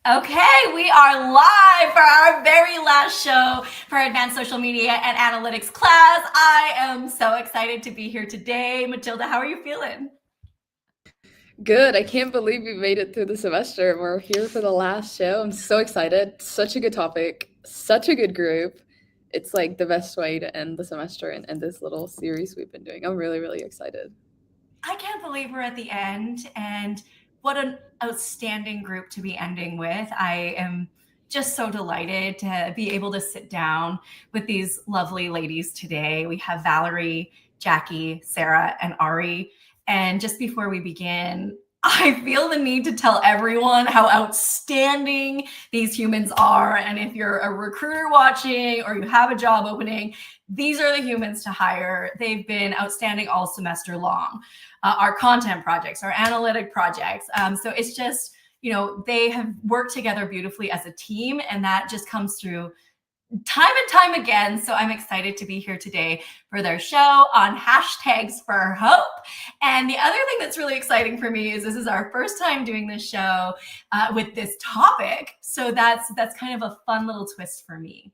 Okay, we are live for our very last show for Advanced Social Media and Analytics class. I am so excited to be here today. Matilda, how are you feeling? Good. I can't believe we made it through the semester. We're here for the last show. I'm so excited. Such a good topic, such a good group. It's like the best way to end the semester and this little series we've been doing. I'm really, really excited. I can't believe we're at the end, and what an outstanding group to be ending with. I am just so delighted to be able to sit down with these lovely ladies today. We have Valerie, Jackie, Sarah, and Ari. And just before we begin, I feel the need to tell everyone how outstanding these humans are. And if you're a recruiter watching or you have a job opening, these are the humans to hire. They've been outstanding all semester long. Our content projects, our analytic projects. So it's just, they have worked together beautifully as a team, and that just comes through time and time again. So I'm excited to be here today for their show on hashtags for hope. And the other thing that's really exciting for me is this is our first time doing this show with this topic. So that's kind of a fun little twist for me.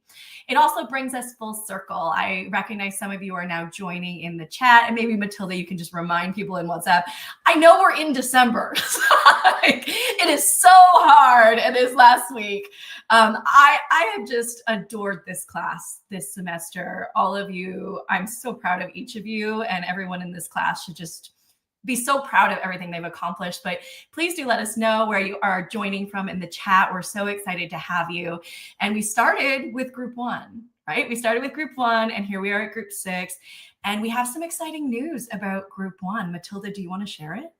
It also brings us full circle. I recognize some of you are now joining in the chat, and maybe Matilda, you can just remind people in WhatsApp. I know we're in December. Like, it is so hard. And this last week, I have just adored this class this semester. All of you, I'm so proud of each of you, and everyone in this class should just be so proud of everything they've accomplished. But please do let us know where you are joining from in the chat. We're so excited to have you. And we started with group one, right? We started with group one, and here we are at group six. And we have some exciting news about group one. Matilda, do you want to share it?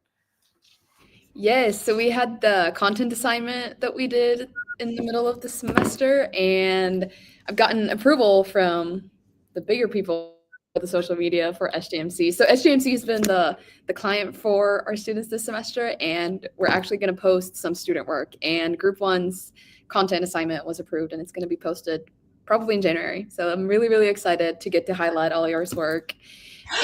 Yes, so we had the content assignment that we did in the middle of the semester, and I've gotten approval from the bigger people with the social media for SJMC. So SJMC has been the client for our students this semester, and we're actually going to post some student work. And Group One's content assignment was approved, and it's going to be posted probably in January. So I'm really, really excited to get to highlight all yours work.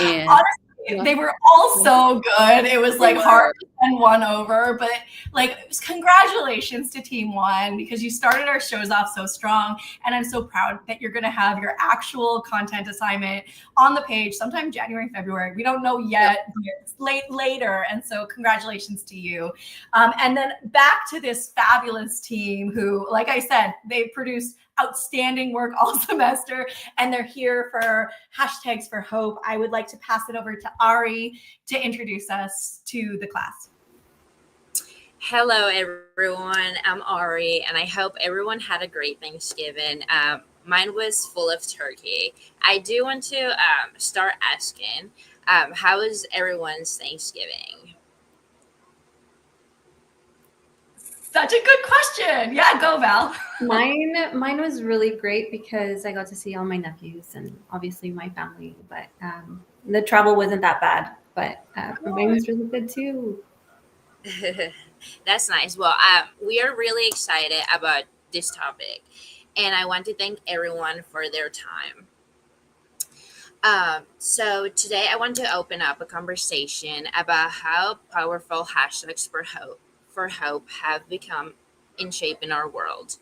And Honestly, yeah, they were all so good. It was they like hard were. to send one over, but like congratulations to Team One because you started our shows off so strong. And I'm so proud that you're going to have your actual content assignment on the page sometime January, February. We don't know Yep. yet. It's later. And so congratulations to you. And then back to this fabulous team who, like I said, they produced outstanding work all semester, and they're here for hashtags for hope. I would like to pass it over to Ari to introduce us to the class. Hello, everyone. I'm Ari, and I hope everyone had a great Thanksgiving. Mine was full of turkey. I do want to start asking, how was everyone's Thanksgiving? Such a good question. Yeah, go Val. Mine was really great because I got to see all my nephews and obviously my family. But the travel wasn't that bad. But mine was really good too. That's nice. Well, we are really excited about this topic, and I want to thank everyone for their time. So today I want to open up a conversation about how powerful hashtags for hope have become in shaping our world.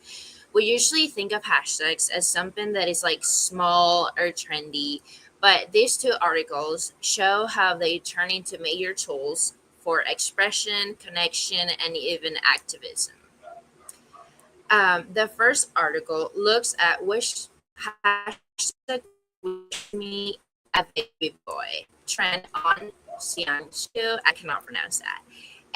We usually think of hashtags as something that is like small or trendy, but these two articles show how they turn into major tools for expression, connection, and even activism. The first article looks at which hashtag wish me a baby boy trend on Xianxu. I cannot pronounce that.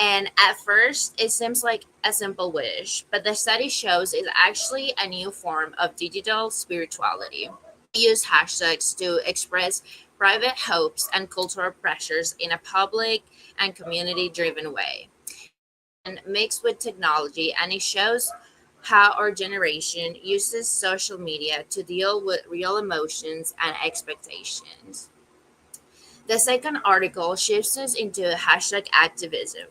And at first, it seems like a simple wish, but the study shows it's actually a new form of digital spirituality. Use hashtags to express private hopes and cultural pressures in a public and community driven way and mixed with technology, and it shows how our generation uses social media to deal with real emotions and expectations. The second article shifts us into hashtag activism,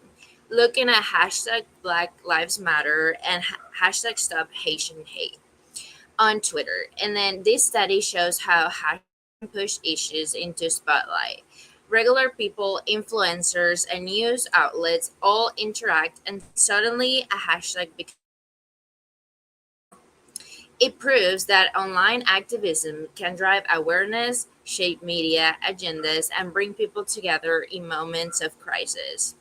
looking at hashtag Black Lives Matter and hashtag Stop Haitian Hate on Twitter. And then this study shows how hashtag push issues into spotlight. Regular people, influencers, and news outlets all interact, and suddenly a hashtag becomes It proves that online activism can drive awareness, shape media agendas, and bring people together in moments of crisis.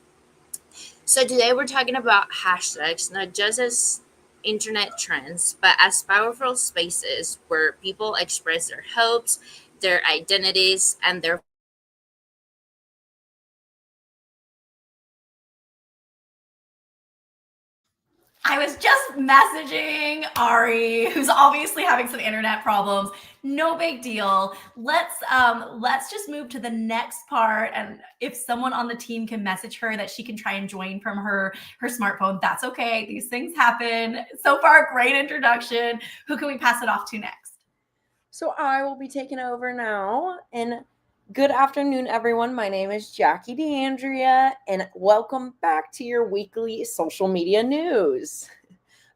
So today we're talking about hashtags, not just as internet trends, but as powerful spaces where people express their hopes, their identities, and their I was just messaging Ari, who's obviously having some internet problems. No big deal. Let's just move to the next part. And if someone on the team can message her that she can try and join from her smartphone, that's okay. These things happen. So far, great introduction. Who can we pass it off to next? So I will be taking over now. And good afternoon, everyone. My name is Jackie DeAndrea, and welcome back to your weekly social media news.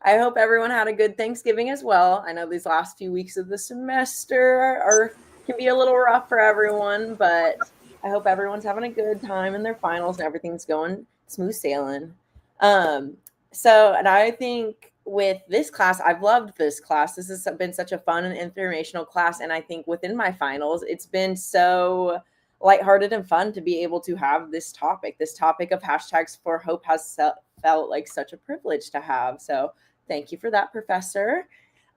I hope everyone had a good Thanksgiving as well. I know these last few weeks of the semester can be a little rough for everyone, but I hope everyone's having a good time in their finals and everything's going smooth sailing. And I think with this class, I've loved this class. This has been such a fun and informational class. And I think within my finals, it's been so lighthearted and fun to be able to have this topic. This topic of hashtags for hope has felt like such a privilege to have. So thank you for that, Professor.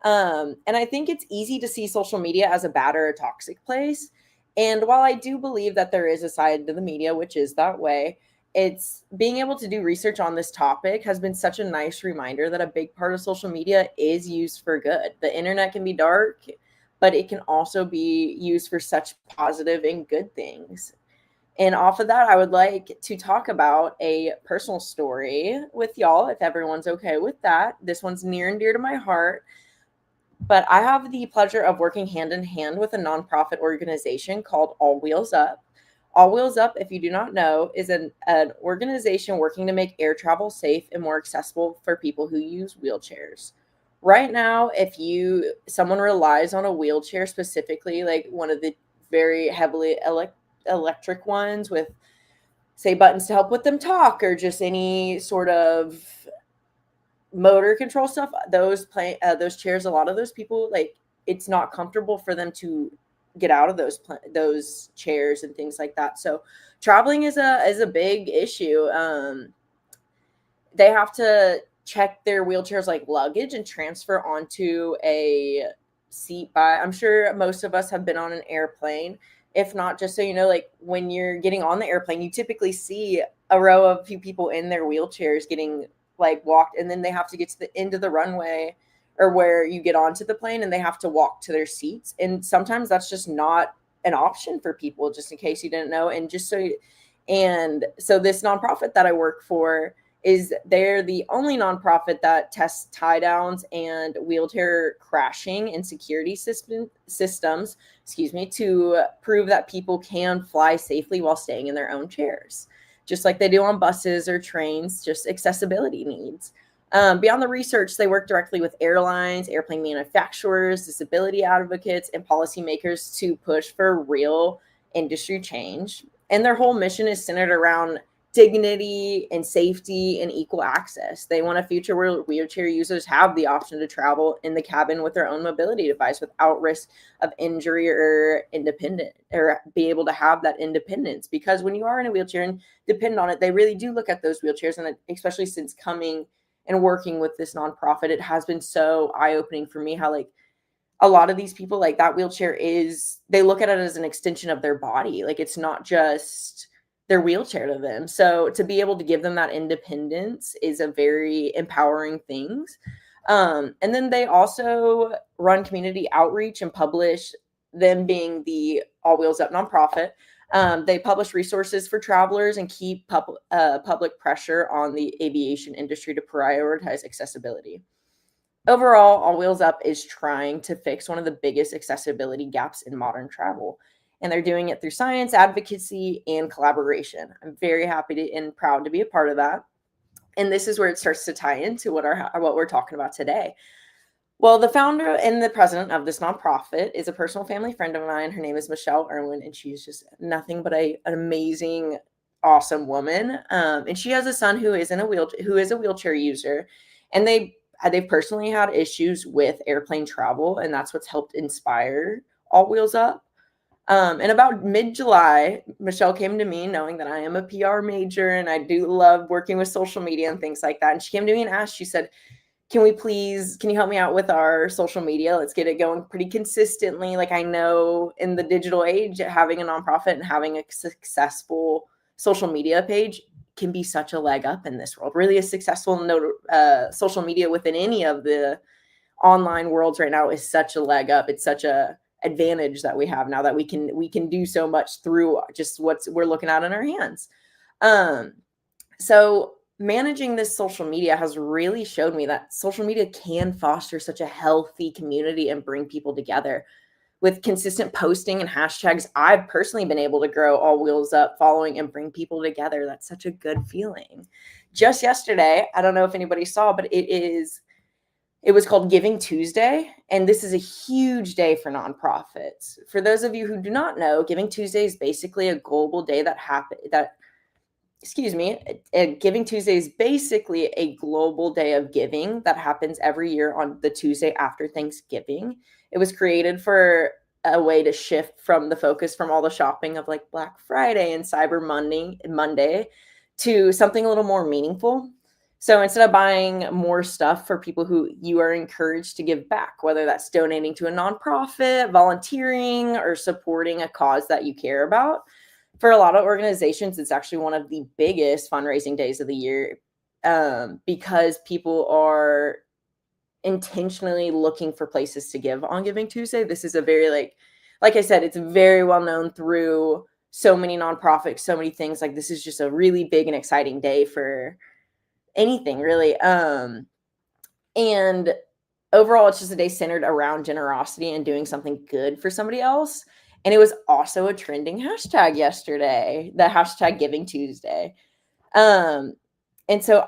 And I think it's easy to see social media as a bad or a toxic place. And while I do believe that there is a side to the media, which is that way, it's being able to do research on this topic has been such a nice reminder that a big part of social media is used for good. The internet can be dark, but it can also be used for such positive and good things. And off of that, I would like to talk about a personal story with y'all, if everyone's okay with that. This one's near and dear to my heart. But I have the pleasure of working hand in hand with a nonprofit organization called All Wheels Up. All Wheels Up, if you do not know, is an organization working to make air travel safe and more accessible for people who use wheelchairs. Right now, if someone relies on a wheelchair specifically, like one of the very heavily electric ones with, say, buttons to help with them talk or just any sort of motor control stuff, those chairs, a lot of those people, like, it's not comfortable for them to get out of those chairs and things like that. So traveling is a big issue. They have to check their wheelchairs like luggage and transfer onto a seat I'm sure most of us have been on an airplane. If not, just so you know, like when you're getting on the airplane, you typically see a row of few people in their wheelchairs getting like walked, and then they have to get to the end of the runway or where you get onto the plane and they have to walk to their seats. And sometimes that's just not an option for people, just in case you didn't know. And so this nonprofit that I work for they're the only nonprofit that tests tie downs and wheelchair crashing and security systems, to prove that people can fly safely while staying in their own chairs, just like they do on buses or trains, just accessibility needs. Beyond the research, they work directly with airlines, airplane manufacturers, disability advocates, and policymakers to push for real industry change. And their whole mission is centered around dignity and safety and equal access. They want a future where wheelchair users have the option to travel in the cabin with their own mobility device without risk of injury or be able to have that independence. Because when you are in a wheelchair and depend on it, they really do look at those wheelchairs. And especially since coming and working with this nonprofit, it has been so eye-opening for me how like a lot of these people, like that wheelchair they look at it as an extension of their body. Like it's not just their wheelchair to them. So to be able to give them that independence is a very empowering thing. And then they also run community outreach and publish, them being the All Wheels Up nonprofit. They publish resources for travelers and keep public pressure on the aviation industry to prioritize accessibility. Overall, All Wheels Up is trying to fix one of the biggest accessibility gaps in modern travel, and they're doing it through science, advocacy, and collaboration. I'm very happy and proud to be a part of that. And this is where it starts to tie into what we're talking about today. Well, the founder and the president of this nonprofit is a personal family friend of mine. Her name is Michelle Irwin, and she's just nothing but an amazing, awesome woman. And she has a son who is a wheelchair user. And they they've personally had issues with airplane travel, and that's what's helped inspire All Wheels Up. And about mid-July, Michelle came to me knowing that I am a PR major and I do love working with social media and things like that. And she came to me and asked, she said, can you help me out with our social media? Let's get it going pretty consistently. Like, I know in the digital age, having a nonprofit and having a successful social media page can be such a leg up in this world. Really, a successful social media within any of the online worlds right now is such a leg up. It's such a advantage that we have now that we can do so much through just what we're looking at in our hands. So managing this social media has really showed me that social media can foster such a healthy community and bring people together. With consistent posting and hashtags, I've personally been able to grow All Wheels Up following and bring people together. That's such a good feeling. Just yesterday, I don't know if anybody saw, but it was called Giving Tuesday, and this is a huge day for nonprofits. For those of you who do not know, Giving Tuesday is basically a global day Giving Tuesday is basically a global day of giving that happens every year on the Tuesday after Thanksgiving. It was created for a way to shift from the focus from all the shopping of like Black Friday and Cyber Monday to something a little more meaningful. So instead of buying more stuff for people, who you are encouraged to give back, whether that's donating to a nonprofit, volunteering, or supporting a cause that you care about. For a lot of organizations, it's actually one of the biggest fundraising days of the year, because people are intentionally looking for places to give on Giving Tuesday. This is a very, like I said, it's very well known through so many nonprofits, so many things. Like, this is just a really big and exciting day for anything, really. And overall, it's just a day centered around generosity and doing something good for somebody else. And it was also a trending hashtag yesterday, the hashtag Giving Tuesday. And so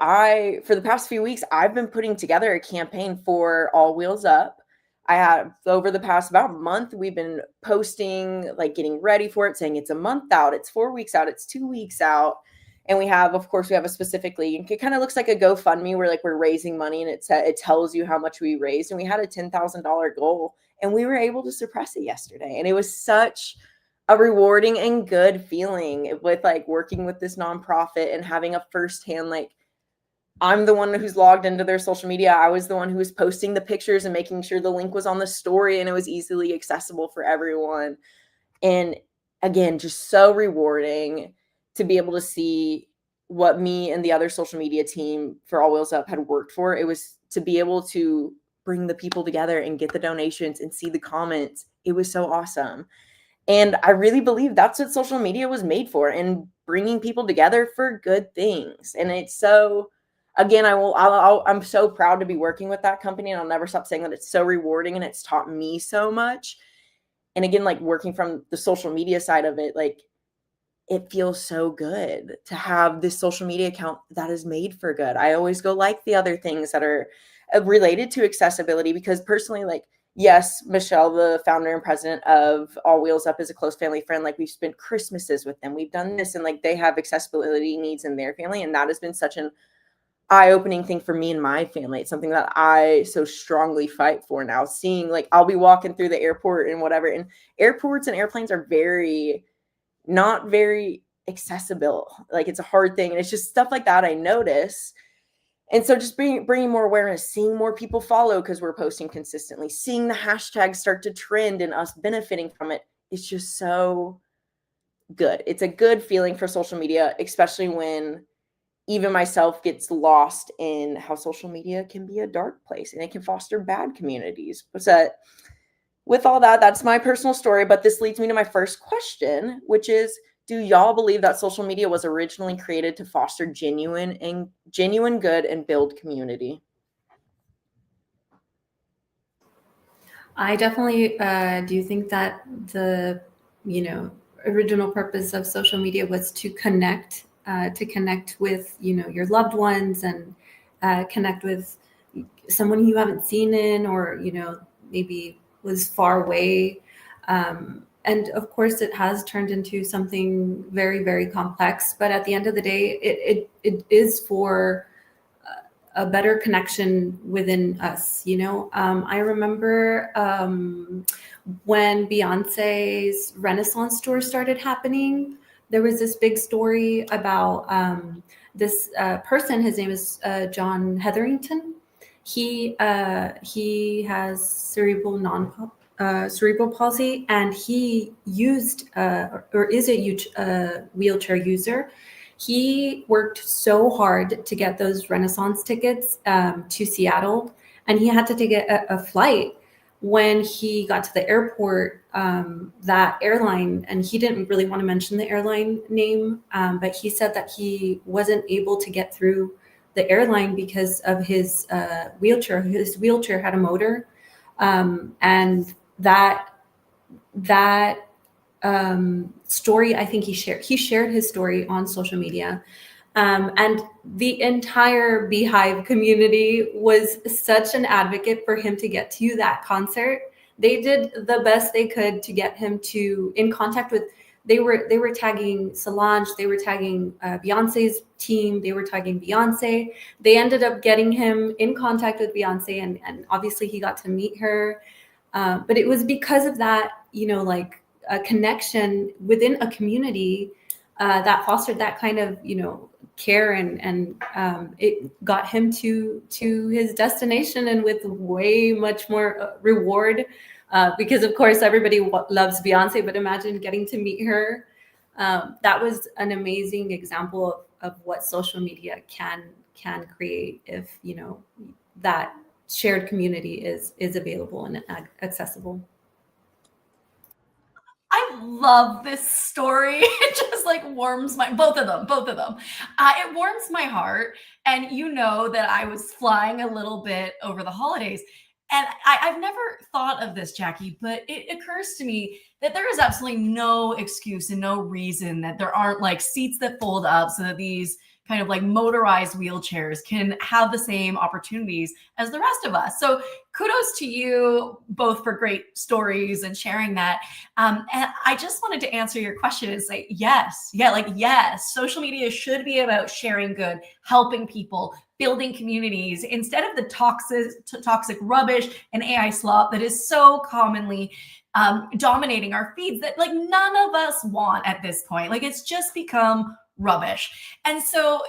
for the past few weeks, I've been putting together a campaign for All Wheels Up. I have, over the past about month, we've been posting, like getting ready for it, saying it's a month out, it's 4 weeks out, it's 2 weeks out. And we have a specific league. It kind of looks like a GoFundMe where like we're raising money and it tells you how much we raised. And we had a $10,000 goal and we were able to suppress it yesterday. And it was such a rewarding and good feeling with like working with this nonprofit and having a firsthand, like, I'm the one who's logged into their social media. I was the one who was posting the pictures and making sure the link was on the story and it was easily accessible for everyone. And again, just so rewarding to be able to see what me and the other social media team for All Wheels Up had worked for. It was to be able to bring the people together and get the donations and see the comments. It was so awesome. And I really believe that's what social media was made for, and bringing people together for good things. And it's so, again, I'm so proud to be working with that company, and I'll never stop saying that it's so rewarding and it's taught me so much. And again, like working from the social media side of it, like, it feels so good to have this social media account that is made for good. I always go like the other things that are related to accessibility, because personally, like, yes, Michelle, the founder and president of All Wheels Up, is a close family friend. Like, we've spent Christmases with them. We've done this, and like they have accessibility needs in their family. And that has been such an eye-opening thing for me and my family. It's something that I so strongly fight for now. Seeing, like, I'll be walking through the airport and whatever, and airports and airplanes are not very accessible. Like, it's a hard thing. And it's just stuff like that I notice. And so just bringing more awareness, seeing more people follow because we're posting consistently, seeing the hashtags start to trend and us benefiting from it. It's just so good. It's a good feeling for social media, especially when even myself gets lost in how social media can be a dark place and it can foster bad communities. So with all that, that's my personal story. But this leads me to my first question, which is, do y'all believe that social media was originally created to foster genuine good and build community? I definitely do think that the original purpose of social media was to connect with your loved ones and connect with someone you haven't seen in, or maybe was far away. And of course, it has turned into something very, very complex. But at the end of the day, it is for a better connection within us. I remember when Beyonce's Renaissance tour started happening, there was this big story about this person. His name is John Hetherington. He has cerebral palsy, and he used or is a wheelchair user. He worked so hard to get those Renaissance tickets to Seattle, and he had to take a flight. When he got to the airport, that airline, and he didn't really want to mention the airline name, but he said that he wasn't able to get through the airline because of his wheelchair. His wheelchair had a motor, and that story, I think he shared his story on social media. And the entire Beehive community was such an advocate for him to get to that concert. They did the best they could to get him in contact with. They were tagging Solange. They were tagging Beyonce's team. They were tagging Beyonce. They ended up getting him in contact with Beyonce, and obviously he got to meet her. But it was because of that, like a connection within a community that fostered that kind of, care, and it got him to his destination, and with way much more reward, because of course everybody loves Beyonce, but imagine getting to meet her. That was an amazing example of what social media can create if that shared community is available and accessible. I love this story. It just like warms both of them. It warms my heart. And that I was flying a little bit over the holidays. And I've never thought of this, Jackie, but it occurs to me that there is absolutely no excuse and no reason that there aren't like seats that fold up so that these kind of like motorized wheelchairs can have the same opportunities as the rest of us. So kudos to you both for great stories and sharing that. And I just wanted to answer your question and say, yes. Social media should be about sharing good, helping people, building communities instead of the toxic rubbish and AI slop that is so commonly dominating our feeds that like none of us want at this point. Like it's just become rubbish. And so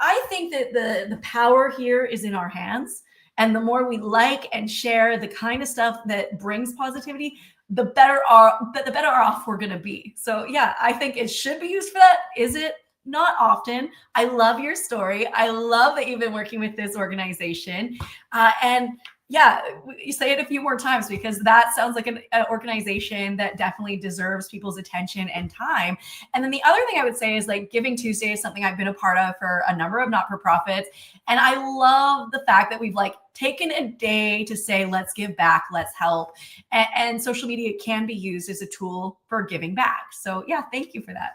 I think that the power here is in our hands. And the more we like and share the kind of stuff that brings positivity, the better off we're going to be. So yeah, I think it should be used for that. Is it? Not often. I love your story. I love that you've been working with this organization. And yeah, you say it a few more times because that sounds like an organization that definitely deserves people's attention and time. And then the other thing I would say is like Giving Tuesday is something I've been a part of for a number of not-for-profits. And I love the fact that we've like taken a day to say, let's give back, let's help. And social media can be used as a tool for giving back. So yeah, thank you for that.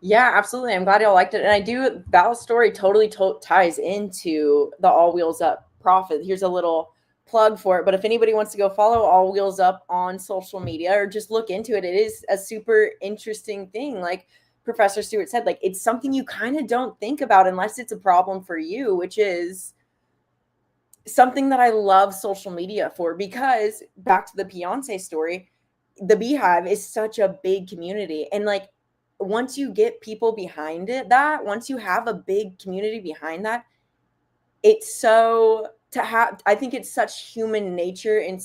Yeah, absolutely. I'm glad y'all liked it. And Val's story totally ties into the All Wheels Up Profit. Here's a little plug for it. But if anybody wants to go follow All Wheels Up on social media or just look into it, it is a super interesting thing. Like Professor Stewart said, like it's something you kind of don't think about unless it's a problem for you, which is something that I love social media for, because back to the Beyonce story, the Beehive is such a big community. And like, once you get people behind it, once you have a big community behind that, I think it's such human nature and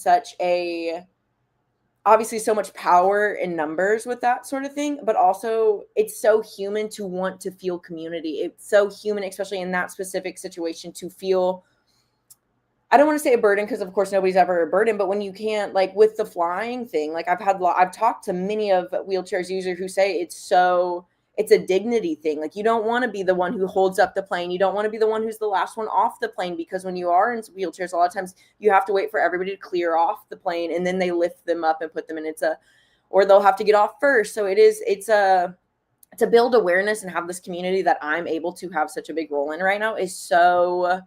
obviously so much power in numbers with that sort of thing, but also it's so human to want to feel community. It's so human, especially in that specific situation, to feel, I don't want to say a burden because of course nobody's ever a burden, but when you can't, like with the flying thing, like I've talked to many of wheelchairs users who say it's a dignity thing. Like you don't want to be the one who holds up the plane. You don't want to be the one who's the last one off the plane, because when you are in wheelchairs, a lot of times you have to wait for everybody to clear off the plane and then they lift them up and put them in. Or they'll have to get off first. So to build awareness and have this community that I'm able to have such a big role in right now is so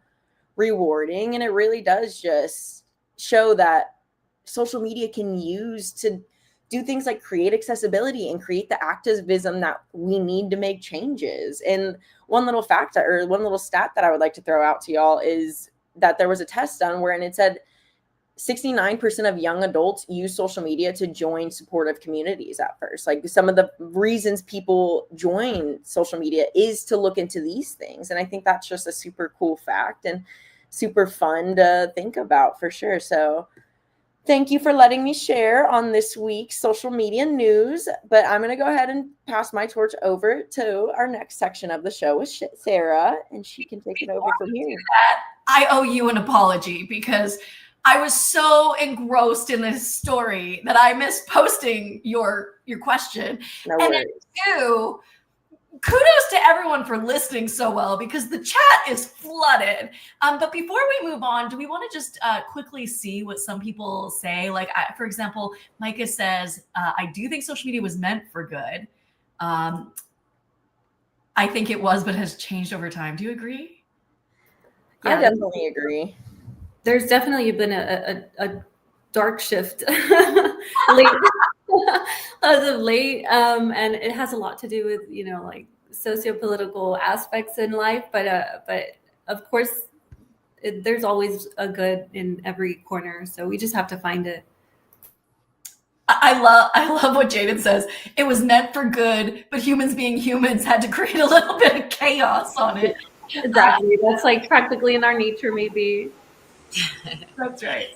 rewarding. And it really does just show that social media can use do things like create accessibility and create the activism that we need to make changes. And one little fact or one little stat that I would like to throw out to y'all is that there was a test done wherein it said 69% of young adults use social media to join supportive communities at first. Like, some of the reasons people join social media is to look into these things. And I think that's just a super cool fact and super fun to think about for sure. So thank you for letting me share on this week's social media news. But I'm going to go ahead and pass my torch over to our next section of the show with Sarah, and she can take it over from here. I owe you an apology because I was so engrossed in this story that I missed posting your question. No And worries. then two, kudos to everyone for listening so well because the chat is flooded. But before we move on, do we want to just quickly see what some people say? Like, for example, Micah says, I do think social media was meant for good. I think it was, but has changed over time. Do you agree? I definitely agree. There's definitely been a dark shift late, as of late, and it has a lot to do with, you know, like socio-political aspects in life. But of course, there's always a good in every corner, so we just have to find it. I love what Jaden says. It was meant for good, but humans being humans had to create a little bit of chaos on it. Exactly. That's like practically in our nature, maybe. That's right.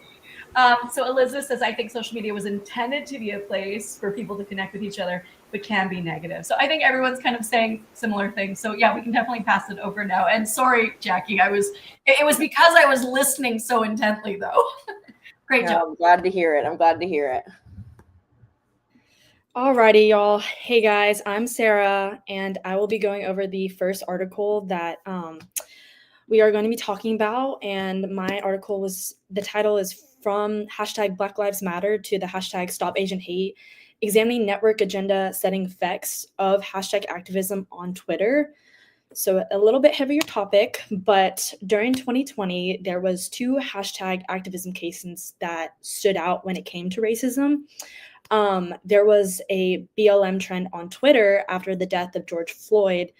So Elizabeth says, I think social media was intended to be a place for people to connect with each other, but can be negative. So I think everyone's kind of saying similar things. So yeah, we can definitely pass it over now. And sorry, Jackie, it was because I was listening so intently though. Great job. I'm glad to hear it. Alrighty, y'all. Hey guys, I'm Sarah, and I will be going over the first article that we are going to be talking about. And my article the title is From #Black Lives Matter to the #Stop Asian Hate, examining network agenda setting effects of #activism on Twitter. So a little bit heavier topic, but during 2020, there was 2 #activism cases that stood out when it came to racism. There was a BLM trend on Twitter after the death of George Floyd,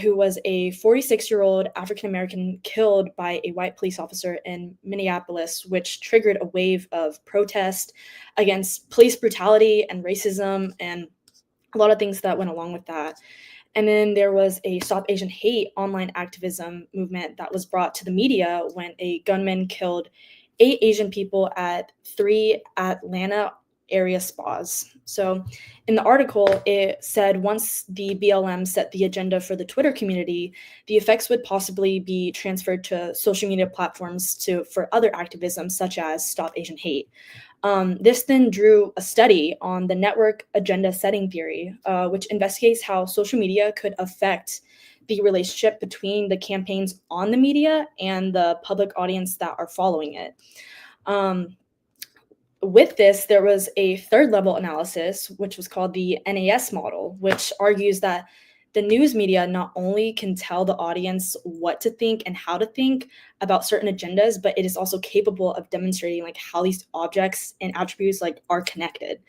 who was a 46-year-old African-American killed by a white police officer in Minneapolis, which triggered a wave of protest against police brutality and racism and a lot of things that went along with that. And then there was a Stop Asian Hate online activism movement that was brought to the media when a gunman killed 8 Asian people at 3 Atlanta area spas. So in the article, it said once the BLM set the agenda for the Twitter community, the effects would possibly be transferred to social media platforms for other activism, such as Stop Asian Hate. This then drew a study on the network agenda setting theory, which investigates how social media could affect the relationship between the campaigns on the media and the public audience that are following it. With this, there was a third level analysis, which was called the NAS model, which argues that the news media not only can tell the audience what to think and how to think about certain agendas, but it is also capable of demonstrating like how these objects and attributes like are connected.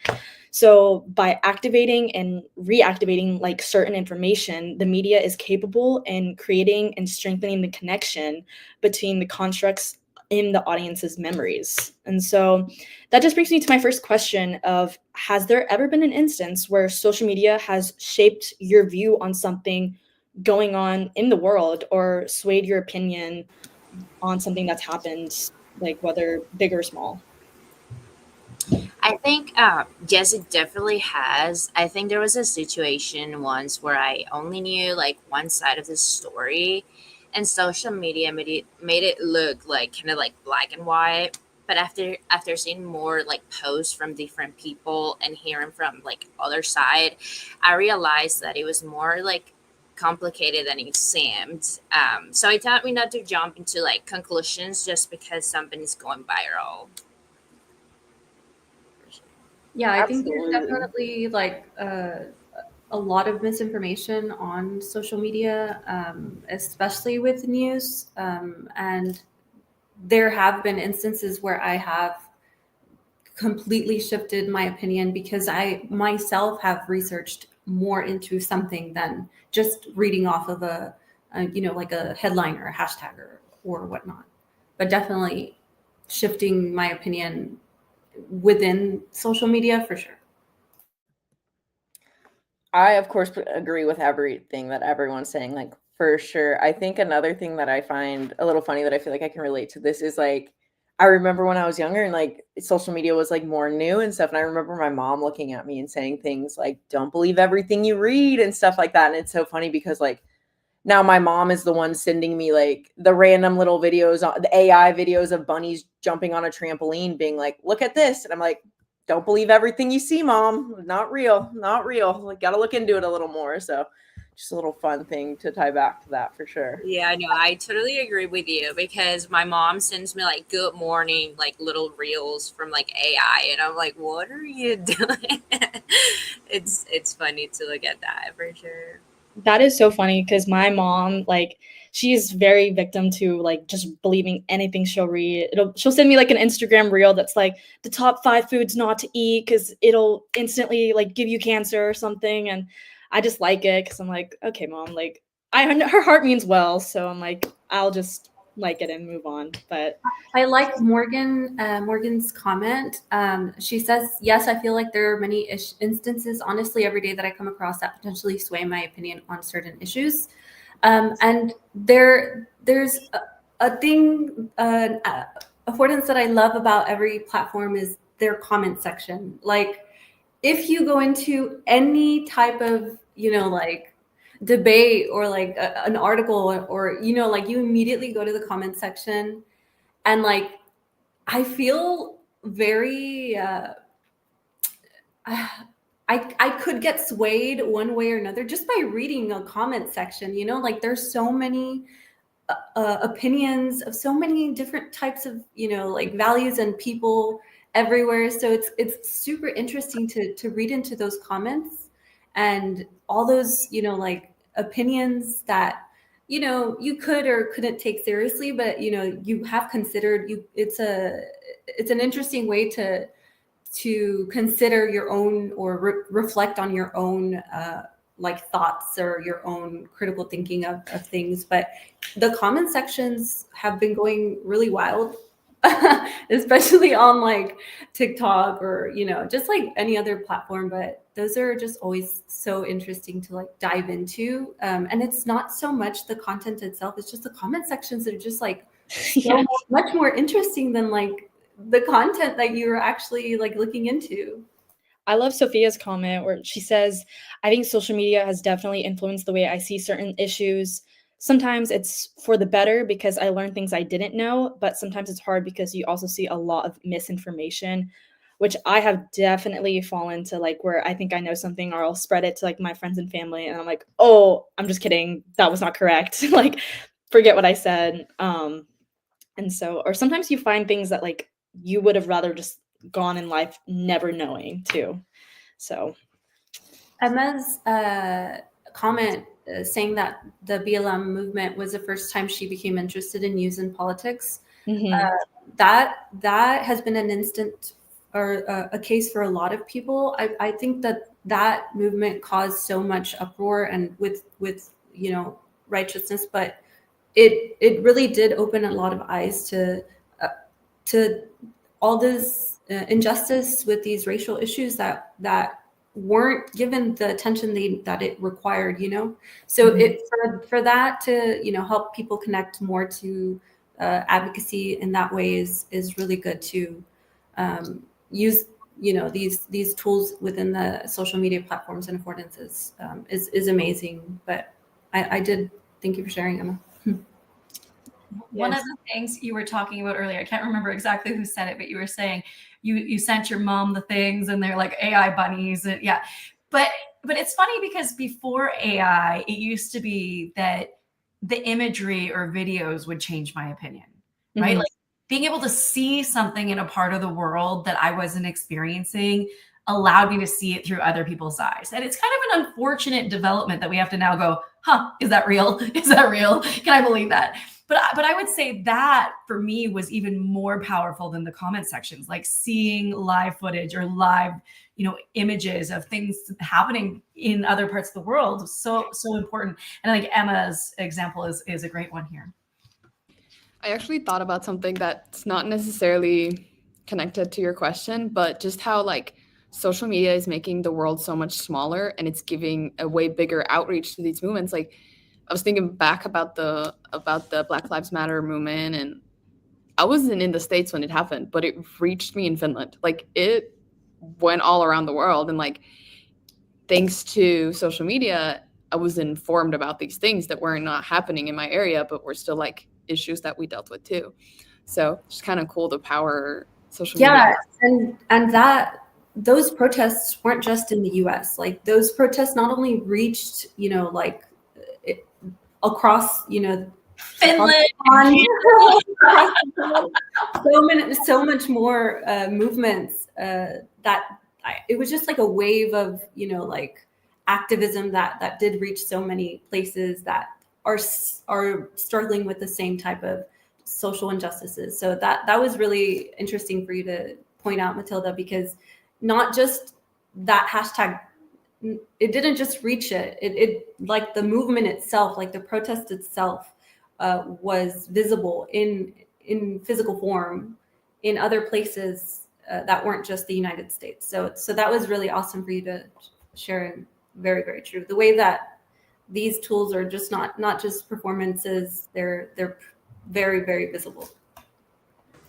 So by activating and reactivating like certain information, the media is capable in creating and strengthening the connection between the constructs in the audience's memories. And so that just brings me to my first question of, has there ever been an instance where social media has shaped your view on something going on in the world or swayed your opinion on something that's happened, like whether big or small? I think, yes, it definitely has. I think there was a situation once where I only knew like one side of the story, and social media made it look like kind of like black and white. But after seeing more like posts from different people and hearing from like other side, I realized that it was more like complicated than it seemed. So it taught me not to jump into like conclusions just because something is going viral. Yeah, I think there's Absolutely. definitely like a lot of misinformation on social media, especially with news. And there have been instances where I have completely shifted my opinion because I myself have researched more into something than just reading off of like a headline or a hashtag or whatnot. But definitely shifting my opinion within social media for sure. I, of course, agree with everything that everyone's saying, like, for sure. I think another thing that I find a little funny that I feel like I can relate to this is like, I remember when I was younger and like social media was like more new and stuff. And I remember my mom looking at me and saying things like, don't believe everything you read and stuff like that. And it's so funny because like now my mom is the one sending me like the random little videos, the AI videos of bunnies jumping on a trampoline being like, look at this. And I'm like, don't believe everything you see, Mom. Not real. Not real. Like, got to look into it a little more. So just a little fun thing to tie back to that for sure. Yeah, no, I totally agree with you because my mom sends me like good morning, like little reels from like AI, and I'm like, what are you doing? It's funny to look at that for sure. That is so funny because my mom, like, she's very victim to like just believing anything she'll read. She'll send me like an Instagram reel that's like the top 5 foods not to eat because it'll instantly like give you cancer or something, and I just like it because I'm like, okay, Mom, like her heart means well, so I'm like, I'll just like it and move on. But I like Morgan's comment. She says, yes, I feel like there are many instances, honestly, every day that I come across that potentially sway my opinion on certain issues. And there's a thing, affordance that I love about every platform is their comment section. Like, if you go into any type of, like debate or like an article or, like you immediately go to the comment section and like, I feel very, I could get swayed one way or another just by reading a comment section, like there's so many opinions of so many different types of, like values and people everywhere. So it's super interesting to read into those comments and all those, like opinions that, you could or couldn't take seriously, but, you have considered it's an interesting way to consider your own or reflect on your own like thoughts or your own critical thinking of things. But the comment sections have been going really wild, especially on like TikTok or, just like any other platform. But those are just always so interesting to like dive into. And it's not so much the content itself, it's just the comment sections that are just like so much more interesting than like the content that you're actually like looking into. I love Sophia's comment where she says, I think social media has definitely influenced the way I see certain issues. Sometimes it's for the better because I learn things I didn't know, but sometimes it's hard because you also see a lot of misinformation, which I have definitely fallen to, like where I think I know something or I'll spread it to like my friends and family and I'm like, oh, I'm just kidding. That was not correct. Like, forget what I said. And so, or sometimes you find things that like you would have rather just gone in life never knowing too. So Emma's comment saying that the BLM movement was the first time she became interested in news and politics. That has been an instant or a case for a lot of people. I think that movement caused so much uproar and with righteousness, but it really did open a lot of eyes to all this injustice with these racial issues that weren't given the attention that it required, so for that to help people connect more to advocacy in that way is really good to use these tools within the social media platforms and affordances is amazing. But I did thank you for sharing, Emma. One of the things you were talking about earlier, I can't remember exactly who said it, but you were saying you sent your mom the things and they're like AI bunnies. And yeah. But it's funny because before AI, it used to be that the imagery or videos would change my opinion, right? Mhm. Like being able to see something in a part of the world that I wasn't experiencing allowed me to see it through other people's eyes. And it's kind of an unfortunate development that we have to now go, is that real? Is that real? Can I believe that? but I would say that for me was even more powerful than the comment sections, like seeing live footage or live, images of things happening in other parts of the world. So important. And I think Emma's example is a great one here. I actually thought about something that's not necessarily connected to your question, but just how like social media is making the world so much smaller and it's giving a way bigger outreach to these movements. Like I was thinking back about the Black Lives Matter movement, and I wasn't in the States when it happened, but it reached me in Finland. Like it went all around the world, and like thanks to social media, I was informed about these things that were not happening in my area, but were still like issues that we dealt with too. So it's kind of cool the power social media. Yeah, and that those protests weren't just in the U.S. Like those protests not only reached, across, Finland. so much more movements it was just like a wave of activism that did reach so many places that are struggling with the same type of social injustices. So that was really interesting for you to point out, Matilda, because not just that hashtag, it didn't just reach it like the movement itself, like the protest itself was visible in physical form in other places that weren't just the United States. So that was really awesome for you to share, and very, very true. The way that these tools are just not just performances, they're very, very visible.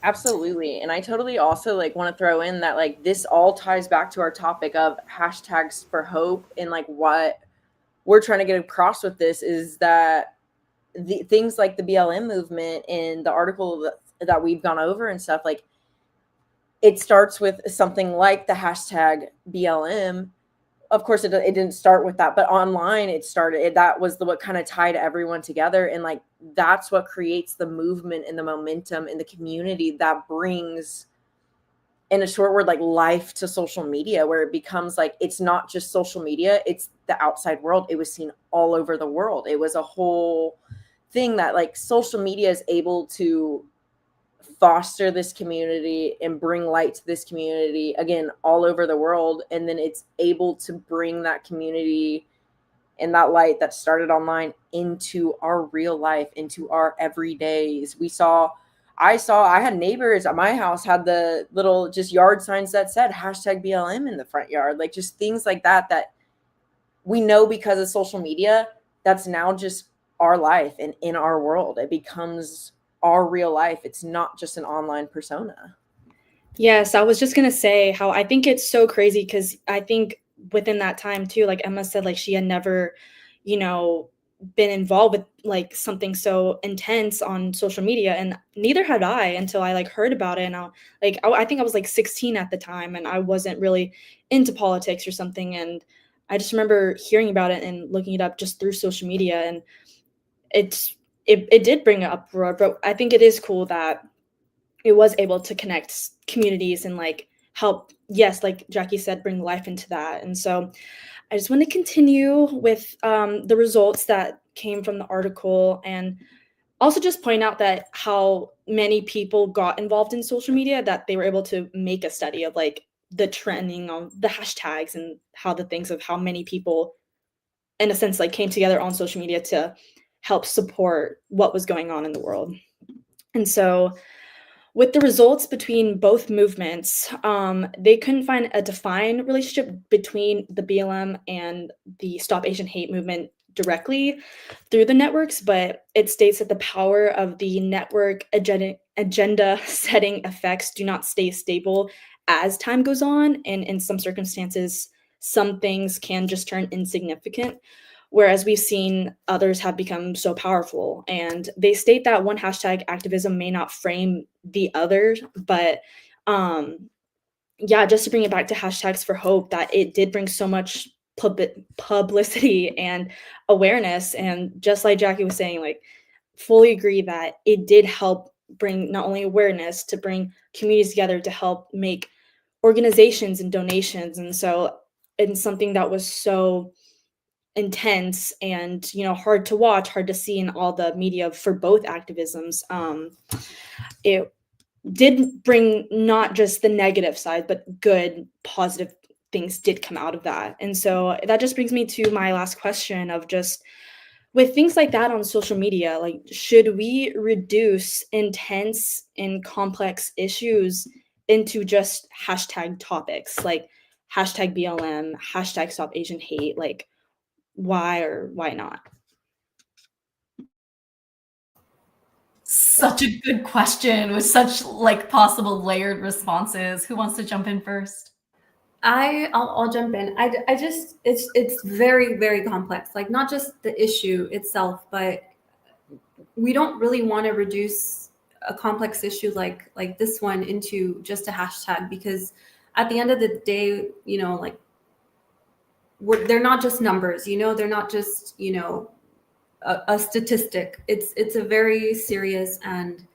Absolutely. And I totally also like want to throw in that like this all ties back to our topic of hashtags for hope, and like what we're trying to get across with this is that the things like the BLM movement and the article that we've gone over and stuff, like it starts with something like the hashtag BLM. Of course, it didn't start with that, but online it started. That was what kind of tied everyone together, and like that's what creates the movement and the momentum in the community that brings, in a short word, like life to social media, where it becomes like it's not just social media; it's the outside world. It was seen all over the world. It was a whole thing that like social media is able to foster this community and bring light to this community again all over the world, and then it's able to bring that community and that light that started online into our real life, into our everydays. I had neighbors at my house had the little just yard signs that said hashtag BLM in the front yard, like just things like that we know because of social media, that's now just our life, and in our world it becomes our real life. It's not just an online persona. Yes, I was just going to say how I think it's so crazy, because I think within that time too, like Emma said, like she had never, been involved with like something so intense on social media, and neither had I until I like heard about it. And I think I was like 16 at the time, and I wasn't really into politics or something. And I just remember hearing about it and looking it up just through social media, and it did bring an uproar. But I think it is cool that it was able to connect communities and like help, yes, like Jackie said, bring life into that. And so I just want to continue with the results that came from the article, and also just point out that how many people got involved in social media, that they were able to make a study of like the trending on the hashtags and how the things of how many people in a sense like came together on social media to help support what was going on in the world. And so with the results between both movements, they couldn't find a defined relationship between the BLM and the Stop Asian Hate movement directly through the networks, but it states that the power of the network agenda setting effects do not stay stable as time goes on, and in some circumstances, some things can just turn insignificant, whereas we've seen others have become so powerful. And they state that one hashtag activism may not frame the other, but just to bring it back to hashtags for hope, that it did bring so much publicity and awareness. And just like Jackie was saying, like fully agree that it did help bring not only awareness, to bring communities together to help make organizations and donations. And so it's something that was so intense and hard to watch, hard to see in all the media for both activisms. It did bring not just the negative side, but good, positive things did come out of that. And so that just brings me to my last question of just with things like that on social media, like, should we reduce intense and complex issues into just hashtag topics, like hashtag BLM, hashtag stop Asian hate? Like, why or why not? Such a good question with such like possible layered responses. Who wants to jump in first? I'll jump in. I just it's very, very complex. Like, not just the issue itself, but we don't really want to reduce a complex issue like this one into just a hashtag, because at the end of the day, like, they're not just numbers, they're not just, a statistic. It's a very serious, and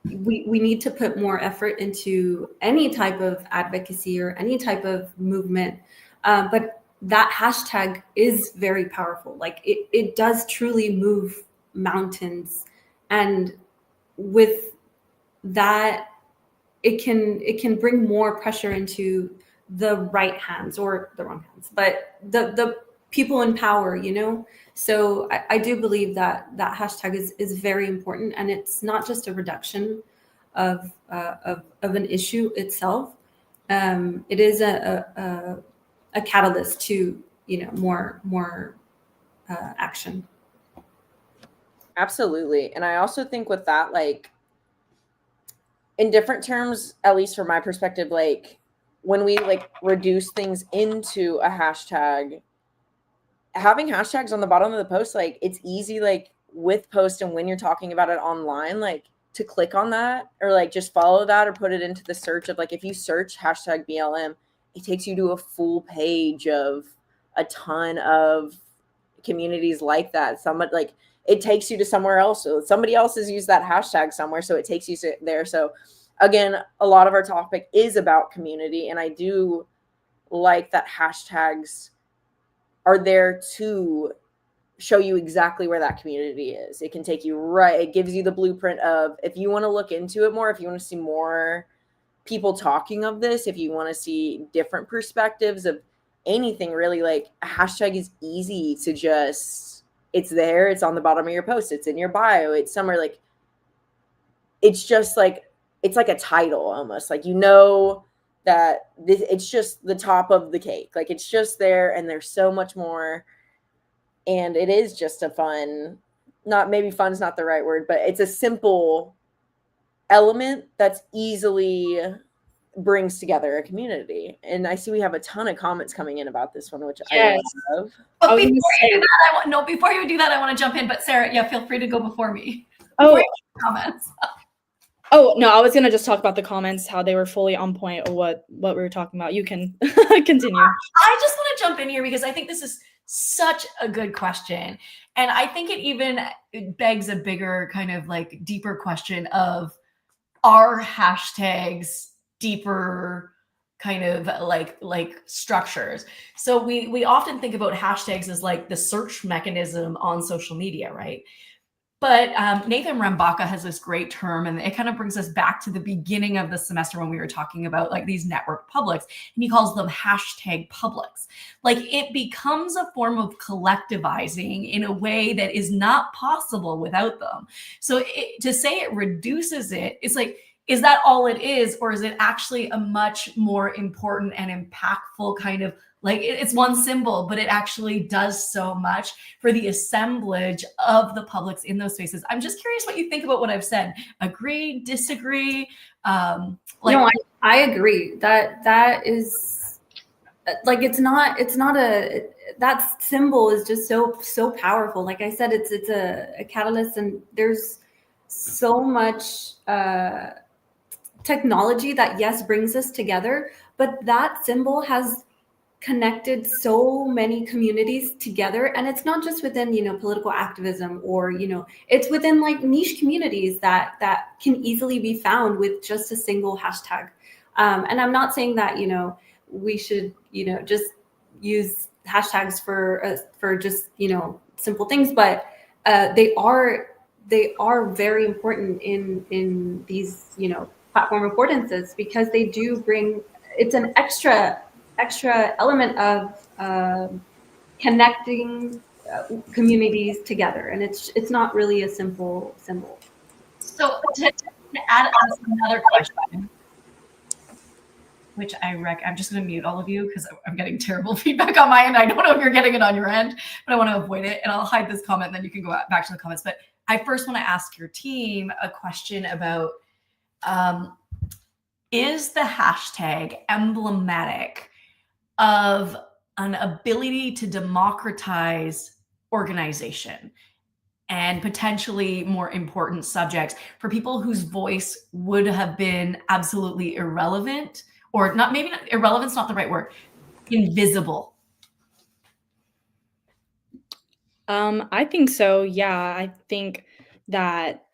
we need to put more effort into any type of advocacy or any type of movement. But that hashtag is very powerful. Like, it does truly move mountains. And with that, it can bring more pressure into the right hands, or the wrong hands, but the people in power, So I do believe that hashtag is very important, and it's not just a reduction of an issue itself. It is a catalyst to more action. Absolutely. And I also think with that, like, in different terms, at least from my perspective, like, when we like reduce things into a hashtag, having hashtags on the bottom of the post, like, it's easy, like with post and when you're talking about it online, like, to click on that or like just follow that or put it into the search of, like, if you search hashtag BLM, it takes you to a full page of a ton of communities like that. Somebody, like, it takes you to somewhere else. So somebody else has used that hashtag somewhere, so it takes you there. So again, a lot of our topic is about community, and I do like that hashtags are there to show you exactly where that community is. It can take you right. It gives you the blueprint of, if you want to look into it more, if you want to see more people talking of this, if you want to see different perspectives of anything, really, like, a hashtag is easy to just, it's there. It's on the bottom of your post. It's in your bio. It's somewhere, like, it's just like, it's like a title almost, like, that it's just the top of the cake. Like, it's just there, and there's so much more. And it is just a fun, maybe fun's not the right word, but it's a simple element that's easily brings together a community. And I see we have a ton of comments coming in about this one, which Yes. I love. But before you do that, I want to jump in. But Sarah, yeah, feel free to go before me. Oh, Comments. Oh, no, I was going to just talk about the comments, how they were fully on point of what we were talking about. You can continue. I just want to jump in here because I think this is such a good question. And I think it begs a bigger kind of like deeper question of, are hashtags deeper kind of like structures? So we often think about hashtags as like the search mechanism on social media, right? But Nathan Rambaka has this great term, and it kind of brings us back to the beginning of the semester when we were talking about like these network publics, and he calls them hashtag publics. Like, it becomes a form of collectivizing in a way that is not possible without them. So to say it reduces it, it's like, is that all it is? Or is it actually a much more important and impactful kind of, like, it's one symbol, but it actually does so much for the assemblage of the publics in those spaces? I'm just curious what you think about what I've said. Agree, disagree? No, I agree. That is, like, that symbol is just so powerful. Like I said, it's a catalyst, and there's so much technology that, yes, brings us together, but that symbol has connected so many communities together. And it's not just within, political activism, or, it's within like niche communities that can easily be found with just a single hashtag. And I'm not saying that, we should, just use hashtags for just, you know, simple things, but they are very important in these, you know, platform affordances, because they do bring, it's an extra element of connecting communities together, and it's not really a simple symbol. So to add another question, which I'm just going to mute all of you because I'm getting terrible feedback on my end. I don't know if you're getting it on your end, but I want to avoid it. And I'll hide this comment, and then you can go back to the comments. But I first want to ask your team a question about, is the hashtag emblematic of an ability to democratize organization and potentially more important subjects for people whose voice would have been absolutely irrelevant, or not, maybe not, irrelevant's not the right word, invisible? I think so. Yeah, I think that,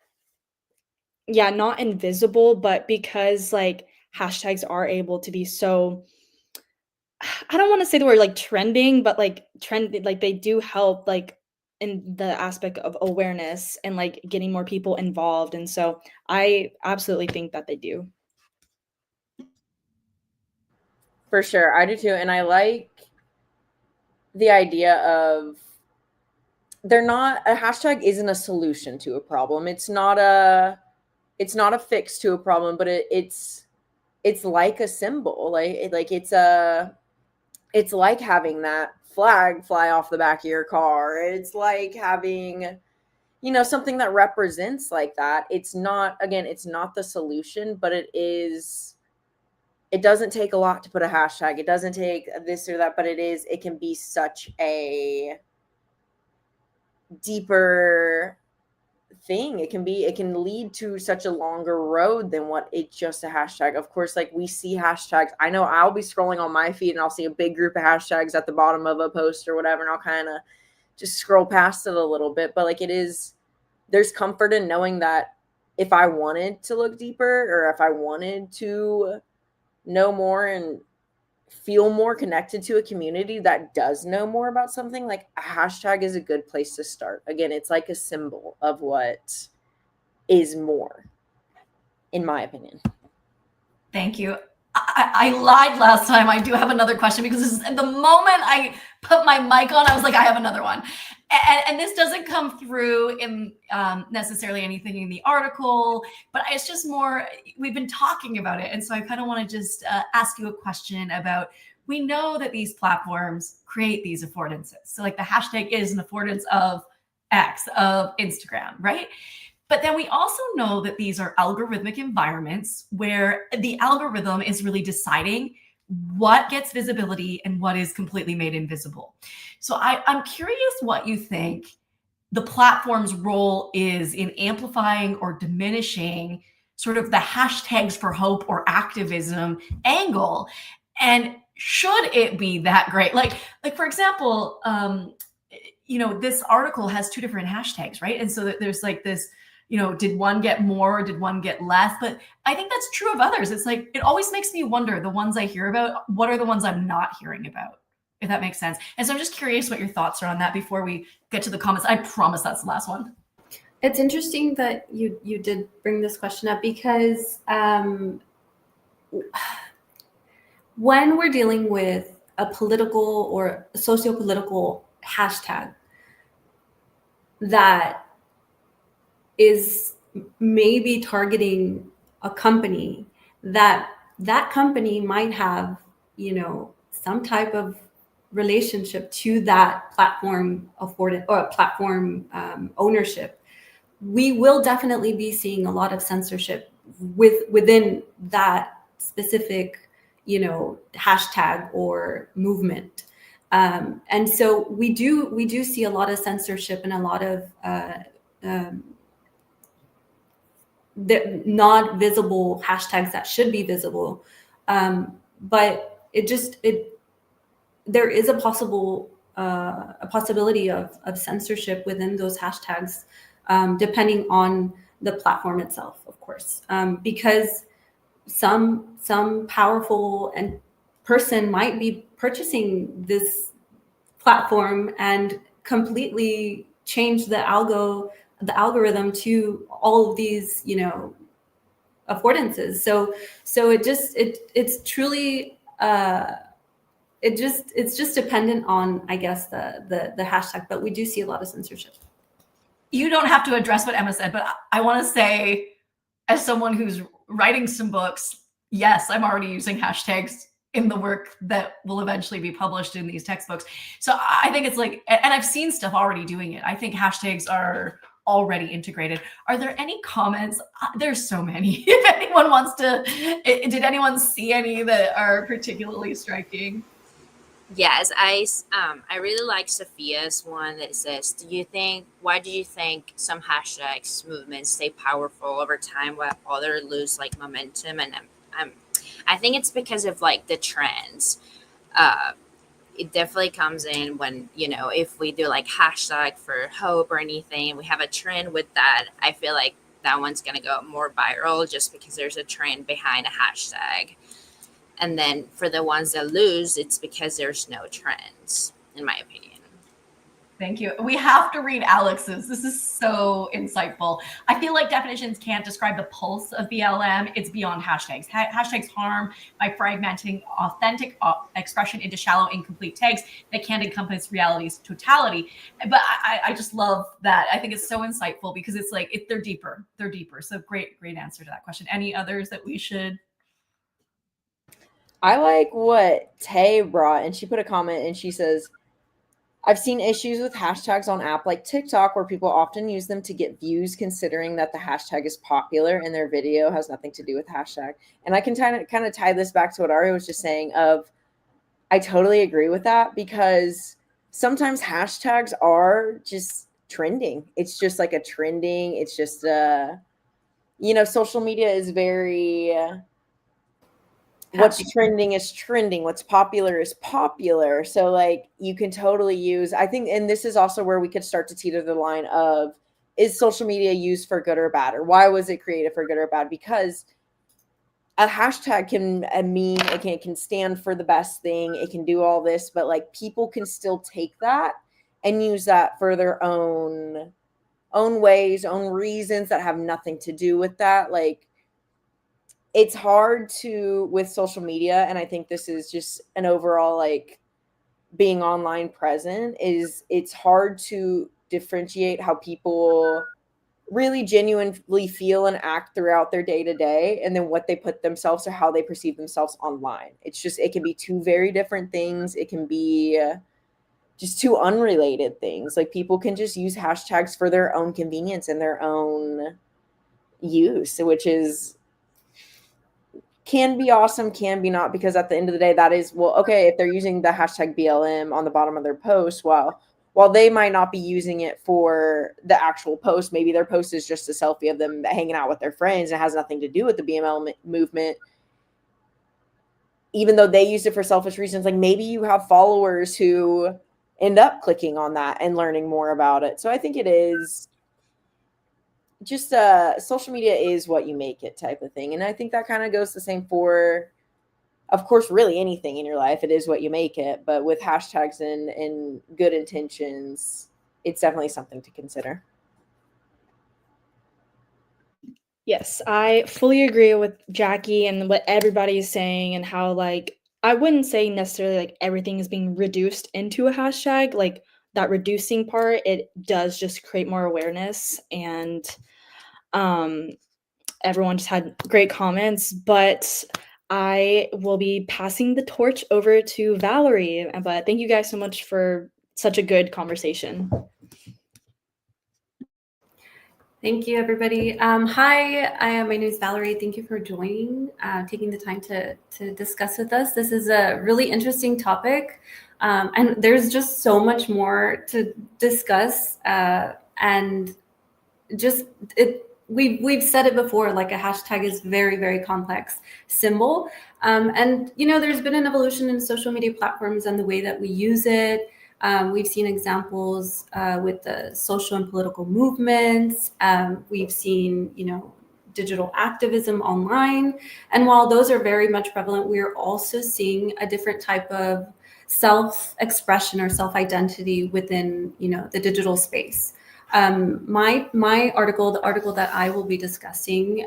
yeah, not invisible, but because like hashtags are able to be so, I don't want to say the word like trending, but like like they do help like in the aspect of awareness and like getting more people involved. And so I absolutely think that they do. For sure. I do too. And I like the idea of a hashtag isn't a solution to a problem. It's not a fix to a problem, but it's like a symbol. It's like having that flag fly off the back of your car. It's like having, you know, something that represents like that. It's not the solution, but it doesn't take a lot to put a hashtag. It doesn't take this or that, but it can be such a deeper thing. It can lead to such a longer road than what it's just a hashtag. Of course, like we see hashtags. I know I'll be scrolling on my feed and I'll see a big group of hashtags at the bottom of a post or whatever, and I'll kind of just scroll past it a little bit. But like there's comfort in knowing that if I wanted to look deeper, or if I wanted to know more and feel more connected to a community that does know more about something, like a hashtag is a good place to start. Again, it's like a symbol of what is more, in my opinion. Thank you. I lied last time. I do have another question, because the moment I put my mic on, I was like, I have another one. And this doesn't come through in necessarily anything in the article, but it's just more, we've been talking about it. And so I kind of want to just ask you a question about, we know that these platforms create these affordances. So like the hashtag is an affordance of X, of Instagram, right? But then we also know that these are algorithmic environments where the algorithm is really deciding what gets visibility and what is completely made invisible. So I'm curious what you think the platform's role is in amplifying or diminishing sort of the hashtags for hope or activism angle. And should it be that great? Like for example, you know, this article has two different hashtags, right? And so there's like this, you know, did one get more? Did one get less? But I think that's true of others. It's like, it always makes me wonder, the ones I hear about, what are the ones I'm not hearing about, if that makes sense. And so I'm just curious what your thoughts are on that before we get to the comments. I promise that's the last one. It's interesting that you did bring this question up, because when we're dealing with a political or socio-political hashtag that is maybe targeting a company, that company might have, you know, some type of relationship to that platform afforded or platform ownership, we will definitely be seeing a lot of censorship within that specific, you know, hashtag or movement. And so we do see a lot of censorship and a lot of the not visible hashtags that should be visible. But there is a possibility of censorship within those hashtags, depending on the platform itself, of course, because some powerful and person might be purchasing this platform and completely change the algorithm to all of these, you know, affordances. So it's truly it's just dependent on, I guess, the hashtag, but we do see a lot of censorship. You don't have to address what Emma said, but I want to say, as someone who's writing some books, yes, I'm already using hashtags in the work that will eventually be published in these textbooks. So I think it's like, and I've seen stuff already doing it. I think hashtags are already integrated. Are there any comments? There's so many. If anyone wants to, did anyone see any that are particularly striking? Yes, I really like Sophia's one that says, why do you think some hashtags movements stay powerful over time while others lose like momentum? And I think it's because of like the trends. It definitely comes in when, you know, if we do like hashtag for hope or anything, we have a trend with that. I feel like that one's going to go more viral just because there's a trend behind a hashtag. And then for the ones that lose, it's because there's no trends, in my opinion. Thank you. We have to read Alex's. This is so insightful. I feel like definitions can't describe the pulse of BLM. It's beyond hashtags. Hashtags harm by fragmenting authentic expression into shallow, incomplete tags that can't encompass reality's totality. But I just love that. I think it's so insightful because it's like, they're deeper. They're deeper. So great answer to that question. Any others that we should? I like what Tay brought, and she put a comment and she says, I've seen issues with hashtags on app like TikTok where people often use them to get views considering that the hashtag is popular and their video has nothing to do with hashtag. And I can kind of tie this back to what Ari was just saying of, I totally agree with that because sometimes hashtags are just trending. It's just like a trending. It's just, you know, social media is very... what's trending is trending. What's popular is popular. So like you can totally use, I think, and this is also where we could start to teeter the line of, is social media used for good or bad? Or why was it created for good or bad? Because a hashtag can mean, it can stand for the best thing. It can do all this, but like people can still take that and use that for their own ways, own reasons that have nothing to do with that. Like, it's hard to, with social media, and I think this is just an overall, like, being online present, is it's hard to differentiate how people really genuinely feel and act throughout their day-to-day and then what they put themselves or how they perceive themselves online. It's just, it can be two very different things. It can be just two unrelated things. Like, people can just use hashtags for their own convenience and their own use, which is, can be awesome, can be not, because at the end of the day, that is, well, okay, if they're using the hashtag BLM on the bottom of their post, while they might not be using it for the actual post, maybe their post is just a selfie of them hanging out with their friends and it has nothing to do with the BLM movement, even though they used it for selfish reasons. Like, maybe you have followers who end up clicking on that and learning more about it. So I think it is just social media is what you make it type of thing. And I think that kind of goes the same for, of course, really anything in your life. It is what you make it. But with hashtags and good intentions, it's definitely something to consider. Yes, I fully agree with Jackie and what everybody is saying, and how, like, I wouldn't say necessarily like everything is being reduced into a hashtag. Like, that reducing part, it does just create more awareness, and everyone just had great comments. But I will be passing the torch over to Valerie. But thank you guys so much for such a good conversation. Thank you, everybody. Hi, my name is Valerie. Thank you for joining, taking the time to discuss with us. This is a really interesting topic, and there's just so much more to discuss. And just we've said it before, like, a hashtag is very, very complex symbol. And, you know, there's been an evolution in social media platforms and the way that we use it. We've seen examples with the social and political movements. We've seen, you know, digital activism online. And while those are very much prevalent, we are also seeing a different type of self-expression or self-identity within, the digital space. My article, the article that I will be discussing,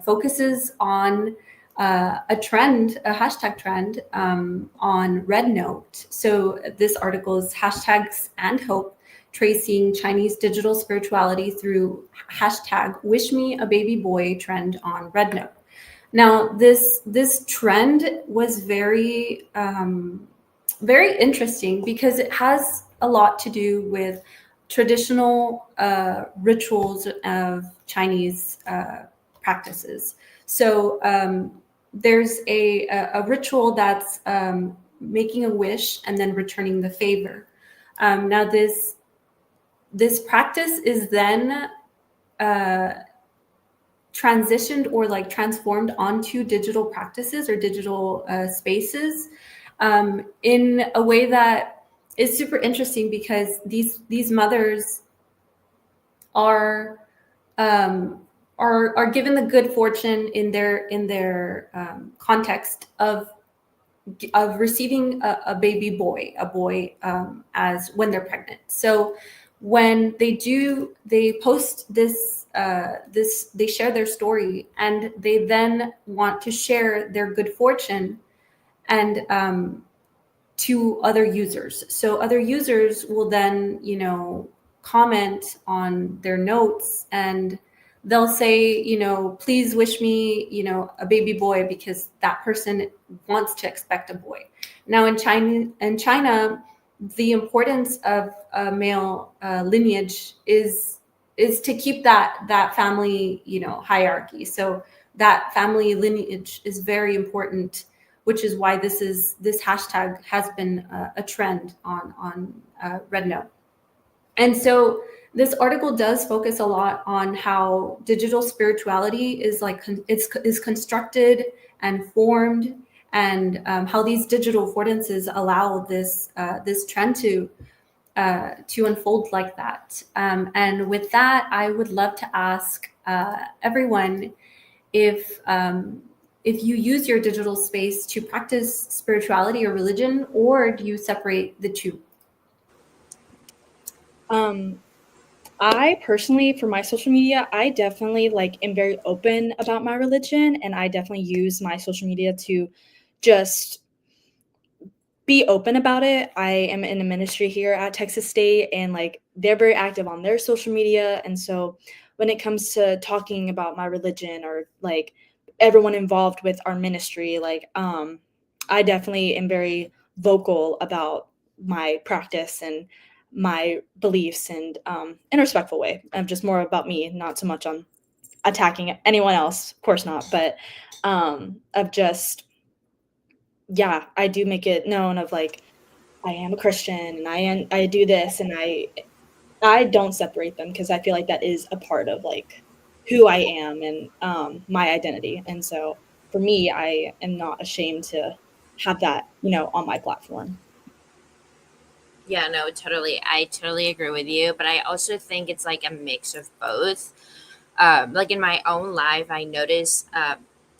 focuses on a trend, a hashtag trend on RedNote. So this article is hashtags and hope, tracing Chinese digital spirituality through hashtag wish me a baby boy trend on RedNote. Now, this trend was very very interesting because it has a lot to do with traditional rituals of Chinese practices. So there's a ritual that's making a wish and then returning the favor. Now, this practice is then transitioned or like transformed onto digital practices or digital spaces in a way that is super interesting, because these mothers are given the good fortune in their context of receiving a baby boy, as when they're pregnant. So when they post this, they share their story, and they then want to share their good fortune and to other users. So other users will then, comment on their notes, and they'll say, please wish me, a baby boy, because that person wants to expect a boy. Now in China, the importance of a male lineage is to keep that family, hierarchy. So that family lineage is very important, which is why this hashtag has been a trend on RedNote. And so this article does focus a lot on how digital spirituality is is constructed and formed, and how these digital affordances allow this trend to unfold like that. And with that, I would love to ask everyone if you use your digital space to practice spirituality or religion, or do you separate the two? I personally, for my social media, I definitely am very open about my religion, and I definitely use my social media to just be open about it. I am in a ministry here at Texas State, and they're very active on their social media. And so when it comes to talking about my religion or everyone involved with our ministry, I definitely am very vocal about my practice and my beliefs, and in a respectful way. I'm just more about me, not so much on attacking anyone else, of course not, but of just, yeah, I do make it known of I am a Christian, and I do this, and I don't separate them, because I feel like that is a part of who I am and my identity. And so for me, I am not ashamed to have that, on my platform. Yeah, no, totally. I totally agree with you, but I also think it's a mix of both. In my own life, I notice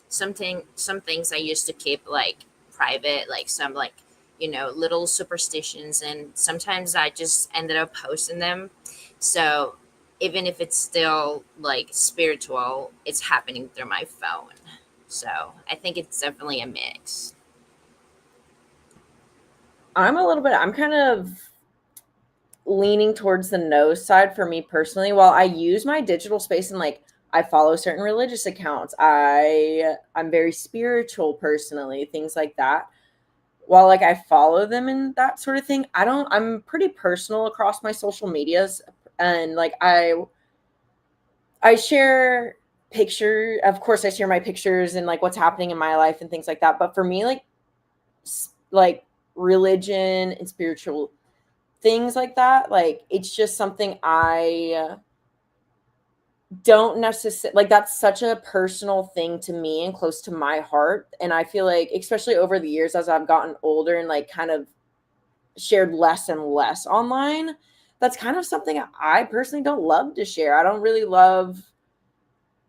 some things I used to keep private, some little superstitions, and sometimes I just ended up posting them. So even if it's still spiritual, it's happening through my phone. So I think it's definitely a mix. I'm kind of leaning towards the no side for me personally. While I use my digital space and I follow certain religious accounts, I'm very spiritual personally, things like that. While I follow them and that sort of thing, I'm pretty personal across my social medias, and I share of course I share my pictures and what's happening in my life and things like that. But for me, religion and spiritual things like that, it's just something I don't necessarily that's such a personal thing to me and close to my heart. And I feel especially over the years, as I've gotten older and kind of shared less and less online, that's kind of something I personally don't love to share. I don't really love,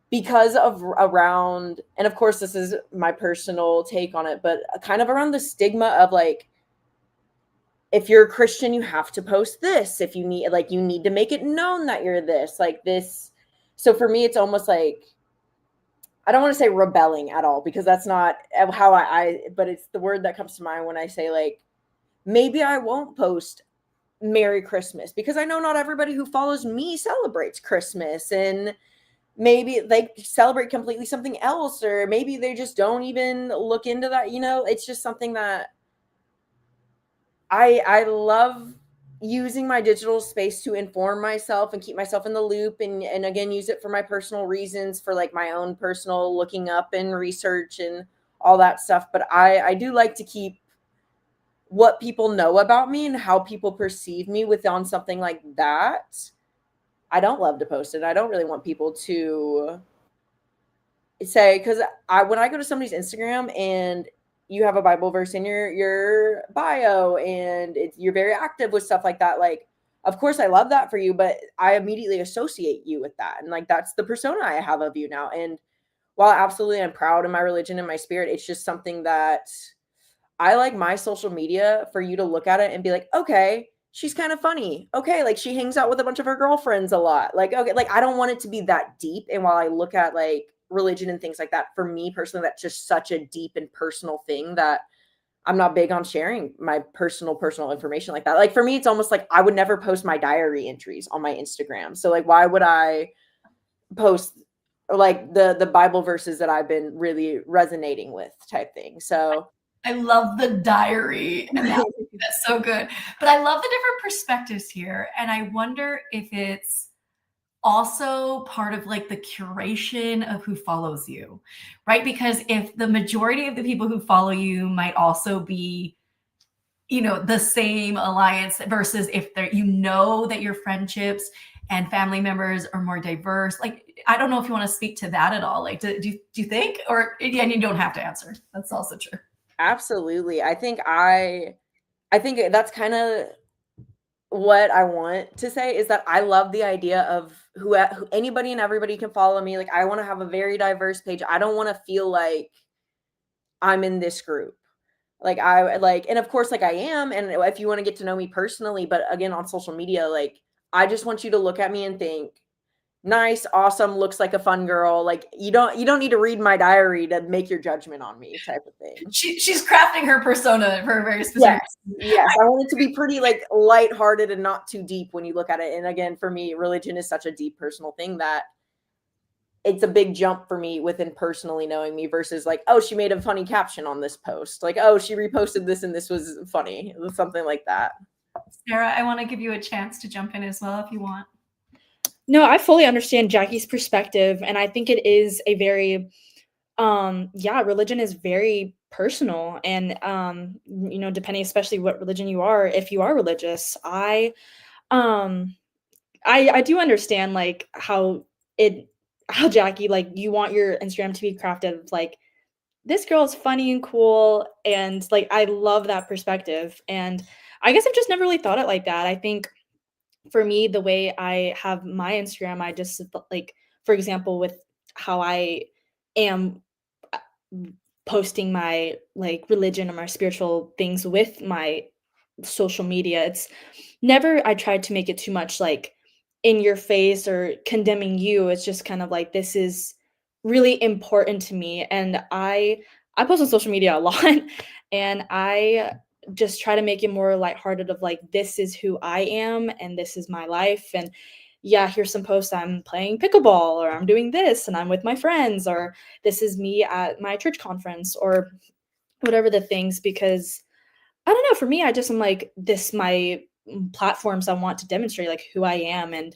because of around, and of course this is my personal take on it, but kind of around the stigma of if you're a Christian, you have to post this. If you need, like, you need to make it known that you're this, like this. So for me, it's almost like, I don't want to say rebelling at all, because that's not how but it's the word that comes to mind when I say, like, maybe I won't post Merry Christmas, because I know not everybody who follows me celebrates Christmas, and maybe they celebrate completely something else, or maybe they just don't even look into that. It's just something that I love using my digital space to inform myself and keep myself in the loop, and again, use it for my personal reasons, for like my own personal looking up and research and all that stuff. But I do like to keep what people know about me and how people perceive me on something like that. I don't love to post it. I don't really want people to say, because when I go to somebody's Instagram and you have a Bible verse in your bio, and you're very active with stuff like that, like, of course I love that for you, but I immediately associate you with that, and like, that's the persona I have of you now. And while absolutely I'm proud of my religion and my spirit, it's just something that I like my social media for you to look at it and be like, okay, she's kind of funny. Okay, like, she hangs out with a bunch of her girlfriends a lot. Like, okay, like, I don't want it to be that deep. And while I look at like religion and things like that, for me personally, that's just such a deep and personal thing that I'm not big on sharing my personal information like that. Like, for me, it's almost like I would never post my diary entries on my Instagram. So like, why would I post like the Bible verses that I've been really resonating with, type thing? So I love the diary analogy. That's so good. But I love the different perspectives here. And I wonder if it's also part of like the curation of who follows you, right? Because if the majority of the people who follow you might also be, the same alliance, versus if they're, that your friendships and family members are more diverse. Like, I don't know if you want to speak to that at all. Like, do you think, or, and you don't have to answer. That's also true. absolutely. I think that's kind of what I want to say, is that I love the idea of who anybody and everybody can follow me. Like, I want to have a very diverse page. I don't want to feel like I'm in this group. Like, and of course, like, I am. And if you want to get to know me personally, but again, on social media, like, I just want you to look at me and think, nice, awesome, looks like a fun girl. Like, you don't need to read my diary to make your judgment on me, type of thing. She's crafting her persona for a very specific. Yes. I want it to be pretty like lighthearted and not too deep when you look at it. And again, for me, religion is such a deep personal thing that it's a big jump for me within personally knowing me, versus like, oh, she made a funny caption on this post. Like, oh, she reposted this and this was funny. It was something like that. Sarah, I want to give you a chance to jump in as well if you want. No, I fully understand Jackie's perspective, and I think it is a very, religion is very personal, and depending, especially what religion you are, if you are religious, I do understand like how Jackie, like, you want your Instagram to be crafted like, this girl is funny and cool, and like, I love that perspective, and I guess I've just never really thought it like that. I think for me, the way I have my Instagram, I just like, for example, with how I am posting my like religion or my spiritual things with my social media, it's never, I tried to make it too much like in your face or condemning you. It's just kind of like, this is really important to me. And I post on social media a lot, and I just try to make it more lighthearted, of like, this is who I am and this is my life. And yeah, here's some posts, I'm playing pickleball, or I'm doing this and I'm with my friends, or this is me at my church conference, or whatever the things. Because I don't know, for me, I just am like, this, my platforms, I want to demonstrate like who I am. And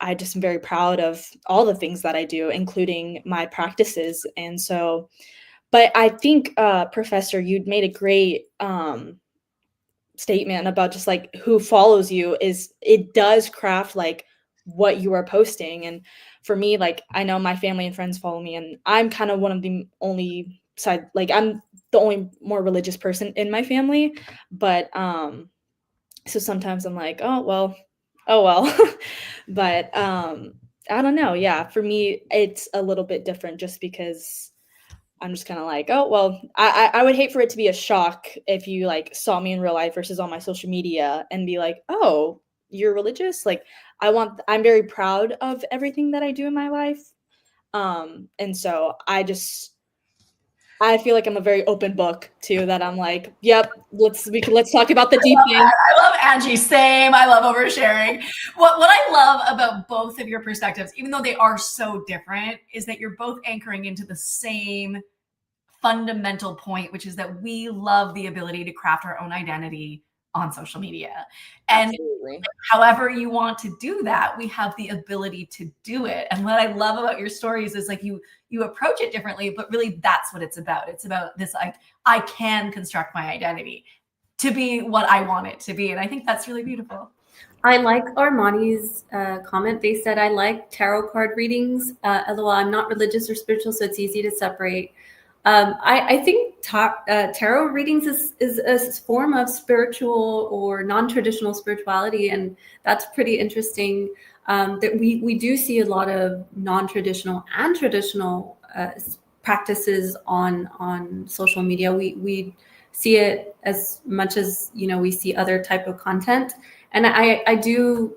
I just am very proud of all the things that I do, including my practices. And so, but I think, Professor, you'd made a great statement about just like who follows you, is it does craft like what you are posting. And for me, like, I know my family and friends follow me, and I'm kind of one of the only side, like, I'm the only more religious person in my family. But so sometimes I'm like, oh well. But I don't know. Yeah, for me, it's a little bit different, just because I'm just kind of like, oh, well, I would hate for it to be a shock if you like saw me in real life versus on my social media and be like, oh, you're religious. Like I'm very proud of everything that I do in my life. And so I feel like I'm a very open book too, that I'm like, yep, let's talk about the deep thing. I love Angie. Same. I love oversharing. What I love about both of your perspectives, even though they are so different, is that you're both anchoring into the same fundamental point, which is that we love the ability to craft our own identity on social media. And Absolutely. however you want to do that, we have the ability to do it. And what I love about your stories is like you approach it differently, but really that's what it's about. It's about this, like, I can construct my identity to be what I want it to be. And I think that's really beautiful. I like Armani's comment. They said, I like tarot card readings. LOL, I'm not religious or spiritual, so it's easy to separate. I think tarot readings is a form of spiritual or non-traditional spirituality, and that's pretty interesting. That we do see a lot of non-traditional and traditional practices on social media. We see it as much as we see other type of content, and I do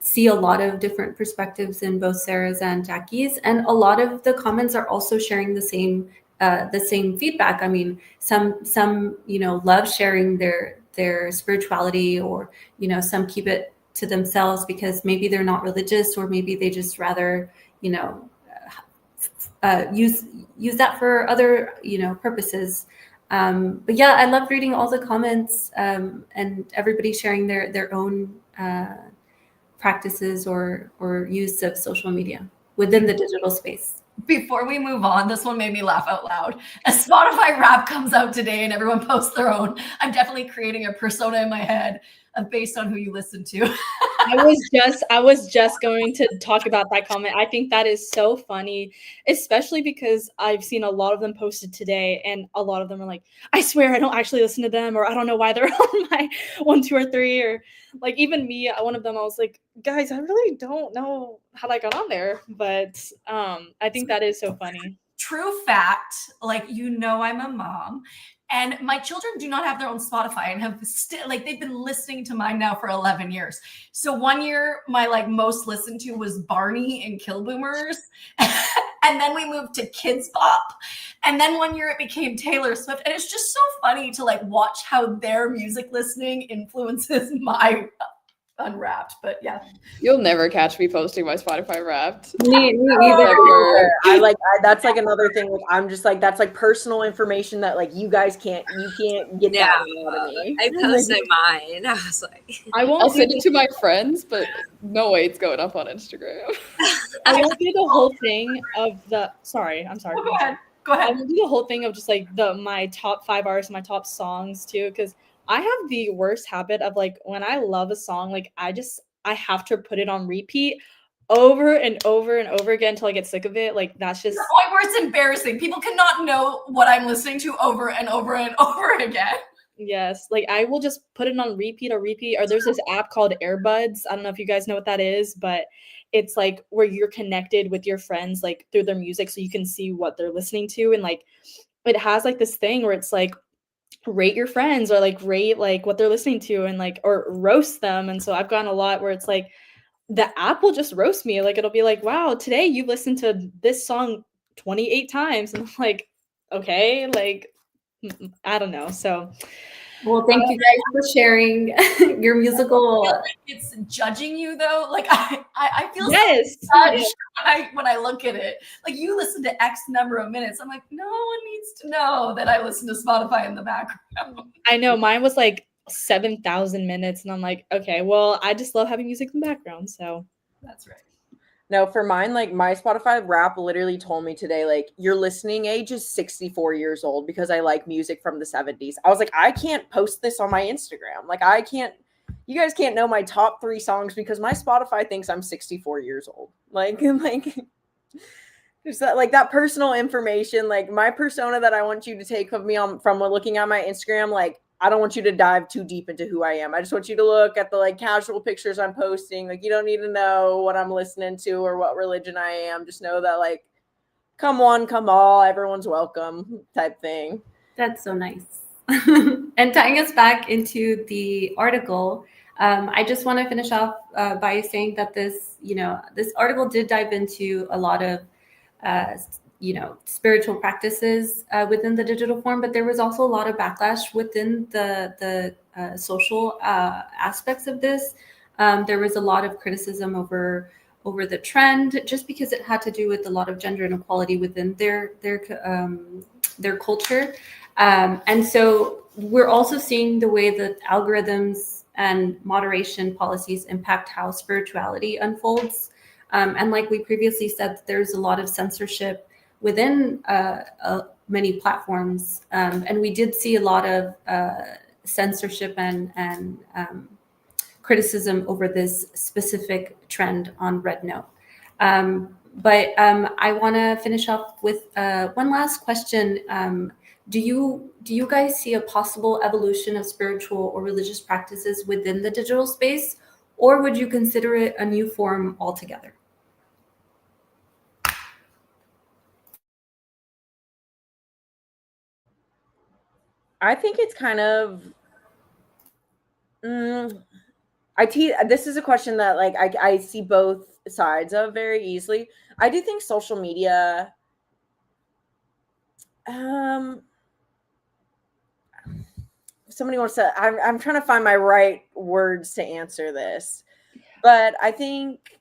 see a lot of different perspectives in both Sarah's and Jackie's, and a lot of the comments are also sharing the same feedback. I mean, some love sharing their spirituality, or some keep it to themselves because maybe they're not religious, or maybe they just rather use that for other purposes. But yeah, I love reading all the comments and everybody sharing their own practices or use of social media within the digital space. Before we move on, this one made me laugh out loud. A Spotify rap comes out today and everyone posts their own. I'm definitely creating a persona in my head based on who you listen to. I was just going to talk about that comment. I think that is so funny, especially because I've seen a lot of them posted today, and a lot of them are like, I swear I don't actually listen to them, or I don't know why they're on my 1, 2, or 3, or like even me, one of them, I was like, guys, I really don't know how that got on there, but I think that is so funny. True fact, like, I'm a mom, and my children do not have their own Spotify and have they've been listening to mine now for 11 years. So one year my most listened to was Barney and Kill Boomers. And then we moved to Kids Bop. And then one year it became Taylor Swift. And it's just so funny to watch how their music listening influences my Unwrapped. But yeah, You'll never catch me posting my Spotify Wrapped. Me Never. That's another thing. I'm just that's personal information that you guys can't get that out of me. I posted mine. I was like, I'll send it to my friends, but no way it's going up on Instagram. I won't do the whole thing of the. Sorry, I'm sorry. Go ahead. I will do the whole thing of just my top 5 artists, my top songs too, because I have the worst habit of when I love a song, I have to put it on repeat over and over and over again until I get sick of it. That's just the point where it's embarrassing. People cannot know what I'm listening to over and over and over again. Yes, I will just put it on repeat. Or there's this app called Airbuds. I don't know if you guys know what that is, but it's where you're connected with your friends through their music, so you can see what they're listening to, and it has this thing where it's rate your friends, or rate what they're listening to, and or roast them. And so I've gotten a lot where it's the app will just roast me. It'll be wow, today you've listened to this song 28 times, and I'm okay, I don't know. So well, thank you guys for sharing your musical. It's judging you though. I feel yes, judged when I look at it. You listen to X number of minutes. I'm like, no one needs to know that I listen to Spotify in the background. I know mine was 7,000 minutes, and I'm okay, well, I just love having music in the background. So that's right. No, for mine, my Spotify rap literally told me today, your listening age is 64 years old because I like music from the 70s. I was like, I can't post this on my Instagram. You guys can't know my top 3 songs because my Spotify thinks I'm 64 years old. Just that personal information, my persona that I want you to take of me from looking at my Instagram, I don't want you to dive too deep into who I am. I just want you to look at the casual pictures I'm posting. You don't need to know what I'm listening to or what religion I am. Just know that come one, come all, everyone's welcome type thing. That's so nice. And tying us back into the article, I just want to finish off by saying that this article did dive into a lot of, spiritual practices within the digital form, but there was also a lot of backlash within the social aspects of this. There was a lot of criticism over the trend, just because it had to do with a lot of gender inequality within their culture. And so we're also seeing the way that algorithms and moderation policies impact how spirituality unfolds. And like we previously said, there's a lot of censorship within many platforms. And we did see a lot of censorship and criticism over this specific trend on Red Note. But I want to finish off with one last question. Do you guys see a possible evolution of spiritual or religious practices within the digital space, or would you consider it a new form altogether? I think it's kind of this is a question that like I see both sides of very easily. I do think social media somebody wants to I'm trying to find my right words to answer this. But I think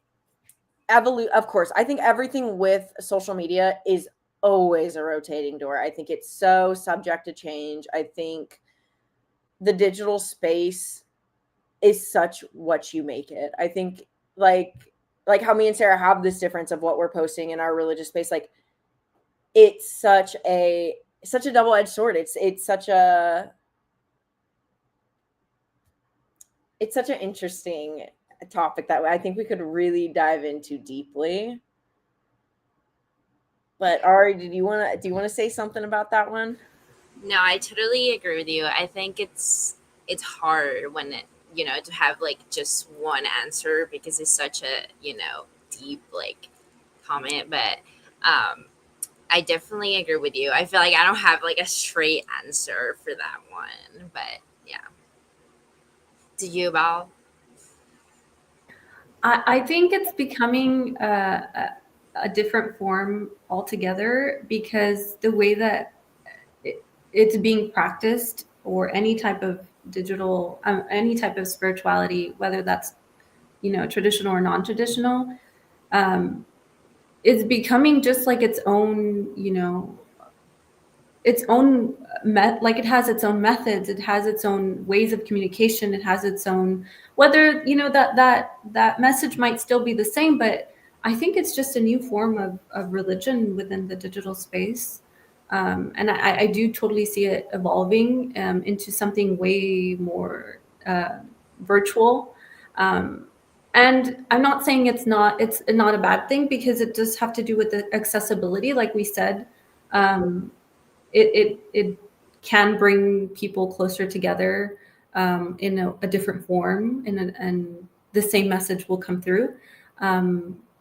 of course, I think everything with social media is always a rotating door. I think it's so subject to change. I think the digital space is such what you make it. I think like how me and Sarah have this difference of what we're posting in our religious space, like it's such a double-edged sword. It's such an interesting topic that I think we could really dive into deeply. But Ari, do you want to say something about that one? No, I totally agree with you. I think it's hard when to have like just one answer, because it's such a deep like comment. But I definitely agree with you. I feel like I don't have like a straight answer for that one. But yeah, do you, Val? I think it's becoming a different form altogether, because the way that it's being practiced, or any type of digital, any type of spirituality, whether that's traditional or non-traditional, is becoming just like its own like it has its own methods, it has its own ways of communication, it has its own, whether that message might still be the same, but I think it's just a new form of religion within the digital space. And I do totally see it evolving into something way more virtual. And I'm not saying it's not a bad thing, because it does have to do with the accessibility, like we said. It can bring people closer together in a different form, and the same message will come through.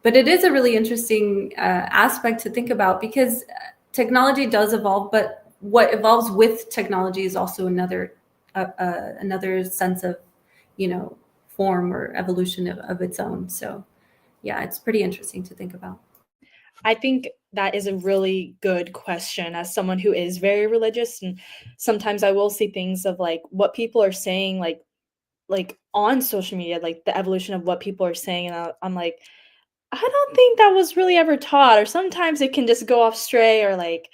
But it is a really interesting aspect to think about, because technology does evolve, but what evolves with technology is also another sense of form or evolution of its own. So yeah, it's pretty interesting to think about. I think that is a really good question, as someone who is very religious, and sometimes I will see things of like what people are saying, like on social media, like the evolution of what people are saying, and I'm like, I don't think that was really ever taught. Or sometimes it can just go off stray, or like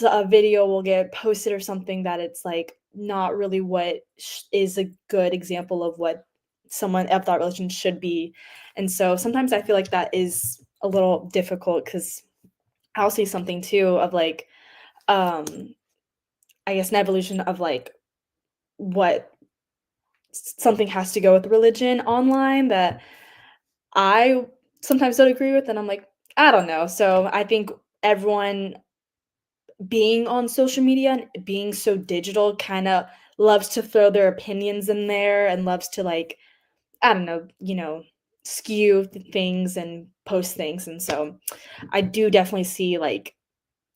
a video will get posted or something that it's like not really what is a good example of what someone of that religion should be. And so sometimes I feel like that is a little difficult, because I'll see something too of like I guess an evolution of like what something has to go with religion online that I sometimes don't agree with, and I'm like, I don't know. So I think everyone being on social media and being so digital kind of loves to throw their opinions in there, and loves to like, I don't know, skew things and post things. And so I do definitely see like,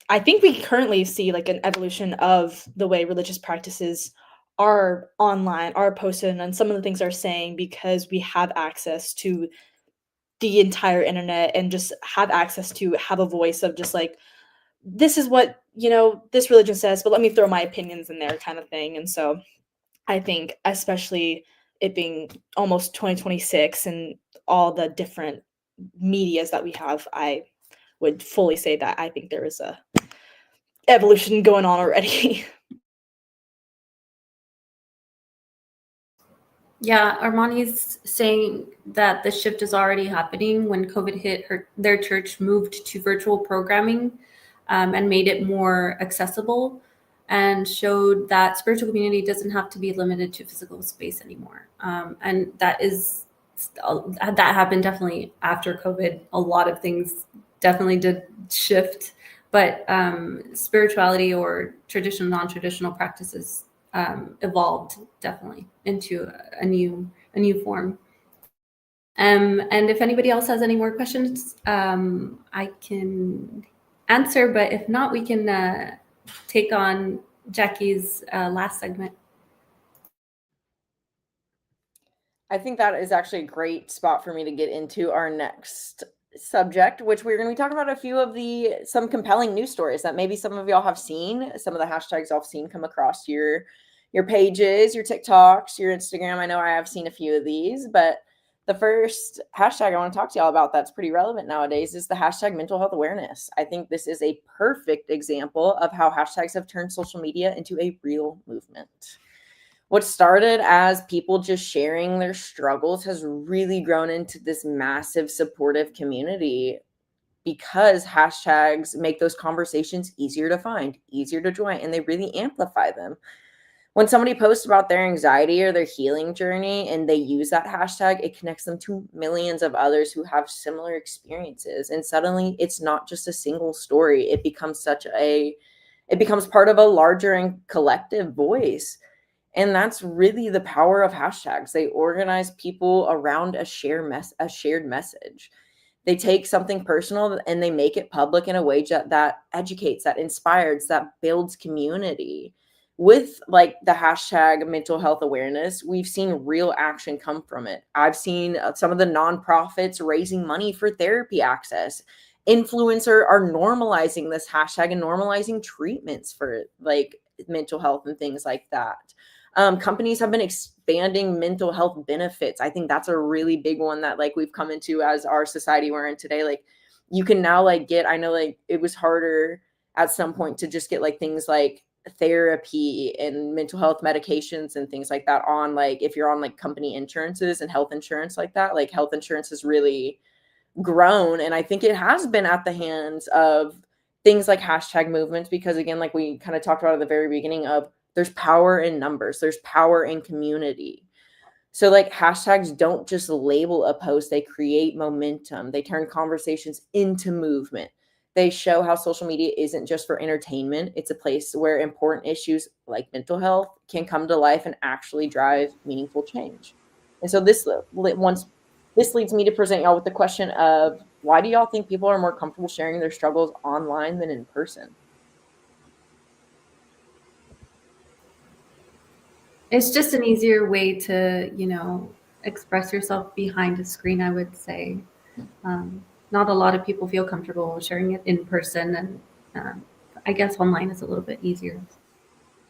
I think we currently see like an evolution of the way religious practices are online, are posted, and some of the things are saying because we have access to the entire internet and just have access to have a voice of just like, this is what, this religion says, but let me throw my opinions in there kind of thing. And so I think especially it being almost 2026 and all the different medias that we have, I would fully say that I think there is a evolution going on already. Yeah, Armani's saying that the shift is already happening. When COVID hit, their church moved to virtual programming and made it more accessible, and showed that spiritual community doesn't have to be limited to physical space anymore. And that happened definitely after COVID. A lot of things definitely did shift, but spirituality or traditional, non-traditional practices evolved definitely into a new form. And if anybody else has any more questions, I can answer, but if not, we can take on Jackie's last segment. I think that is actually a great spot for me to get into our next subject, which we're going to be talking about a few of some compelling news stories that maybe some of y'all have seen, some of the hashtags y'all have seen come across your pages, your TikToks, your Instagram. I know I have seen a few of these, but the first hashtag I want to talk to y'all about that's pretty relevant nowadays is the hashtag mental health awareness. I think this is a perfect example of how hashtags have turned social media into a real movement. What started as people just sharing their struggles has really grown into this massive supportive community because hashtags make those conversations easier to find, easier to join, and they really amplify them. When somebody posts about their anxiety or their healing journey and they use that hashtag, it connects them to millions of others who have similar experiences. And suddenly it's not just a single story. It becomes part of a larger and collective voice. And that's really the power of hashtags. They organize people around a shared message. They take something personal and they make it public in a way that educates, that inspires, that builds community. With like the hashtag mental health awareness, we've seen real action come from it. I've seen some of the nonprofits raising money for therapy access. Influencers are normalizing this hashtag and normalizing treatments for like mental health and things like that. Companies have been expanding mental health benefits. I think that's a really big one that like we've come into as our society we're in today. Like you can now like I know like it was harder at some point to just get like things like therapy and mental health medications and things like that on like if you're on like company insurances and health insurance like that. Like health insurance has really grown, and I think it has been at the hands of things like hashtag movements because again, like we kind of talked about at the very beginning of there's power in numbers, there's power in community. So like hashtags don't just label a post, they create momentum. They turn conversations into movement. They show how social media isn't just for entertainment. It's a place where important issues like mental health can come to life and actually drive meaningful change. And so this leads me to present y'all with the question of why do y'all think people are more comfortable sharing their struggles online than in person? It's just an easier way to, express yourself behind a screen, I would say. Not a lot of people feel comfortable sharing it in person, and I guess online is a little bit easier.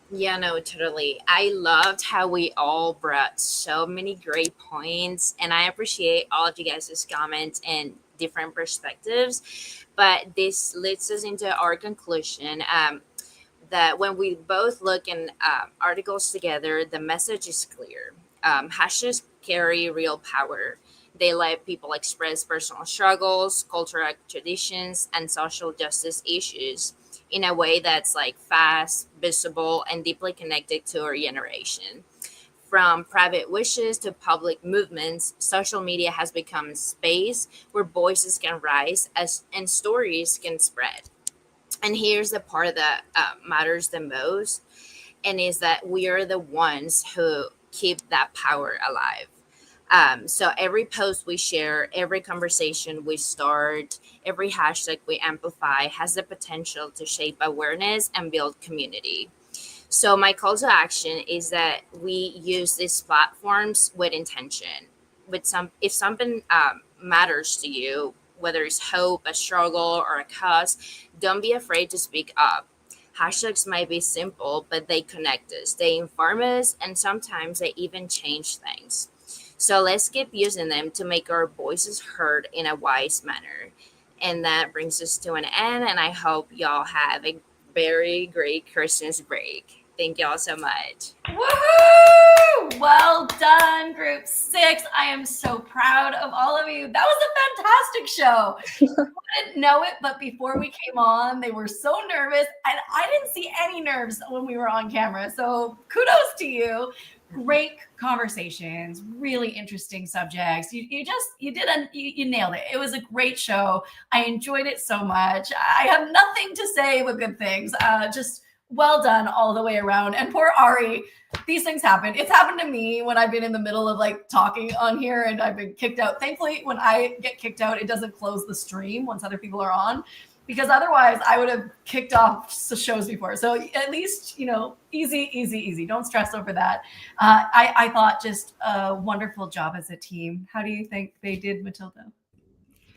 Yeah, no, totally. I loved how we all brought so many great points, and I appreciate all of you guys' comments and different perspectives. But this leads us into our conclusion that when we both look in articles together, the message is clear. Hashtags carry real power. They let people express personal struggles, cultural traditions, and social justice issues in a way that's like fast, visible, and deeply connected to our generation. From private wishes to public movements, social media has become a space where voices can rise and stories can spread. And here's the part that matters the most, and is that we are the ones who keep that power alive. So every post we share, every conversation we start, every hashtag we amplify has the potential to shape awareness and build community. So my call to action is that we use these platforms with intention. With some, if something matters to you, whether it's hope, a struggle, or a cause, don't be afraid to speak up. Hashtags might be simple, but they connect us, they inform us, and sometimes they even change things. So let's keep using them to make our voices heard in a wise manner. And that brings us to an end. And I hope y'all have a very great Christmas break. Thank y'all so much. Woohoo! Well done, Group 6. I am so proud of all of you. That was a fantastic show. I didn't know it, but before we came on, they were so nervous, and I didn't see any nerves when we were on camera. So kudos to you. Great conversations, really interesting subjects. You nailed it. It was a great show. I enjoyed it so much. I have nothing to say but good things. Just well done all the way around. And poor Ari, these things happen. It's happened to me when I've been in the middle of like talking on here and I've been kicked out. Thankfully, when I get kicked out, it doesn't close the stream once other people are on, because otherwise I would have kicked off the shows before. So at least, easy. Don't stress over that. I thought just a wonderful job as a team. How do you think they did, Matilda?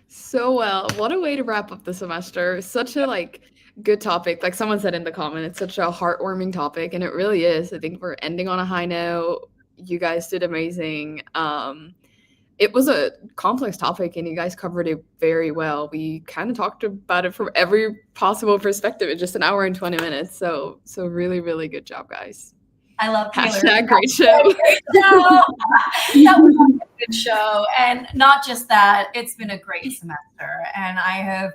So well. What a way to wrap up the semester. Such a good topic. Like someone said in the comment, it's such a heartwarming topic, and it really is. I think we're ending on a high note. You guys did amazing. It was a complex topic, and you guys covered it very well. We kind of talked about it from every possible perspective in just an hour and 20 minutes. So really, really good job, guys. I love Taylor. Hashtag great show. That was a good show. And not just that, it's been a great semester. And I have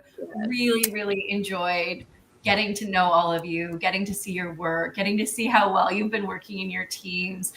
really, really enjoyed getting to know all of you, getting to see your work, getting to see how well you've been working in your teams.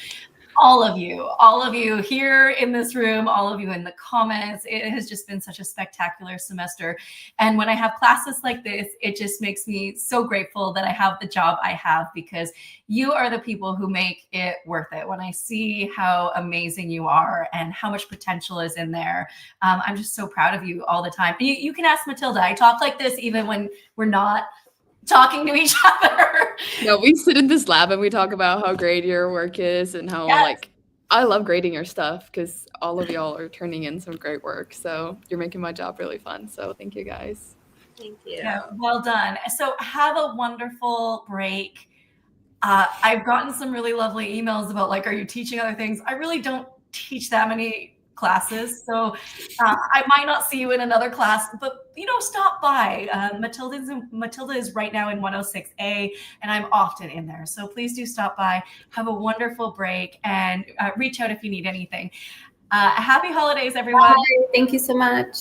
All of you here in this room, all of you in the comments. It has just been such a spectacular semester. And when I have classes like this, it just makes me so grateful that I have the job I have, because you are the people who make it worth it. When I see how amazing you are and how much potential is in there, I'm just so proud of you all the time. You can ask Matilda. I talk like this even when we're not talking to each other. No, we sit in this lab and we talk about how great your work is and how I love grading your stuff, because all of y'all are turning in some great work. So you're making my job really fun. So thank you guys. Thank you. Yeah, well done. So have a wonderful break. I've gotten some really lovely emails about are you teaching other things? I really don't teach that many classes, so I might not see you in another class, but stop by. Matilda is right now in 106A, and I'm often in there, so please do stop by. Have a wonderful break, and reach out if you need anything. Happy holidays, everyone. Bye. Thank you so much.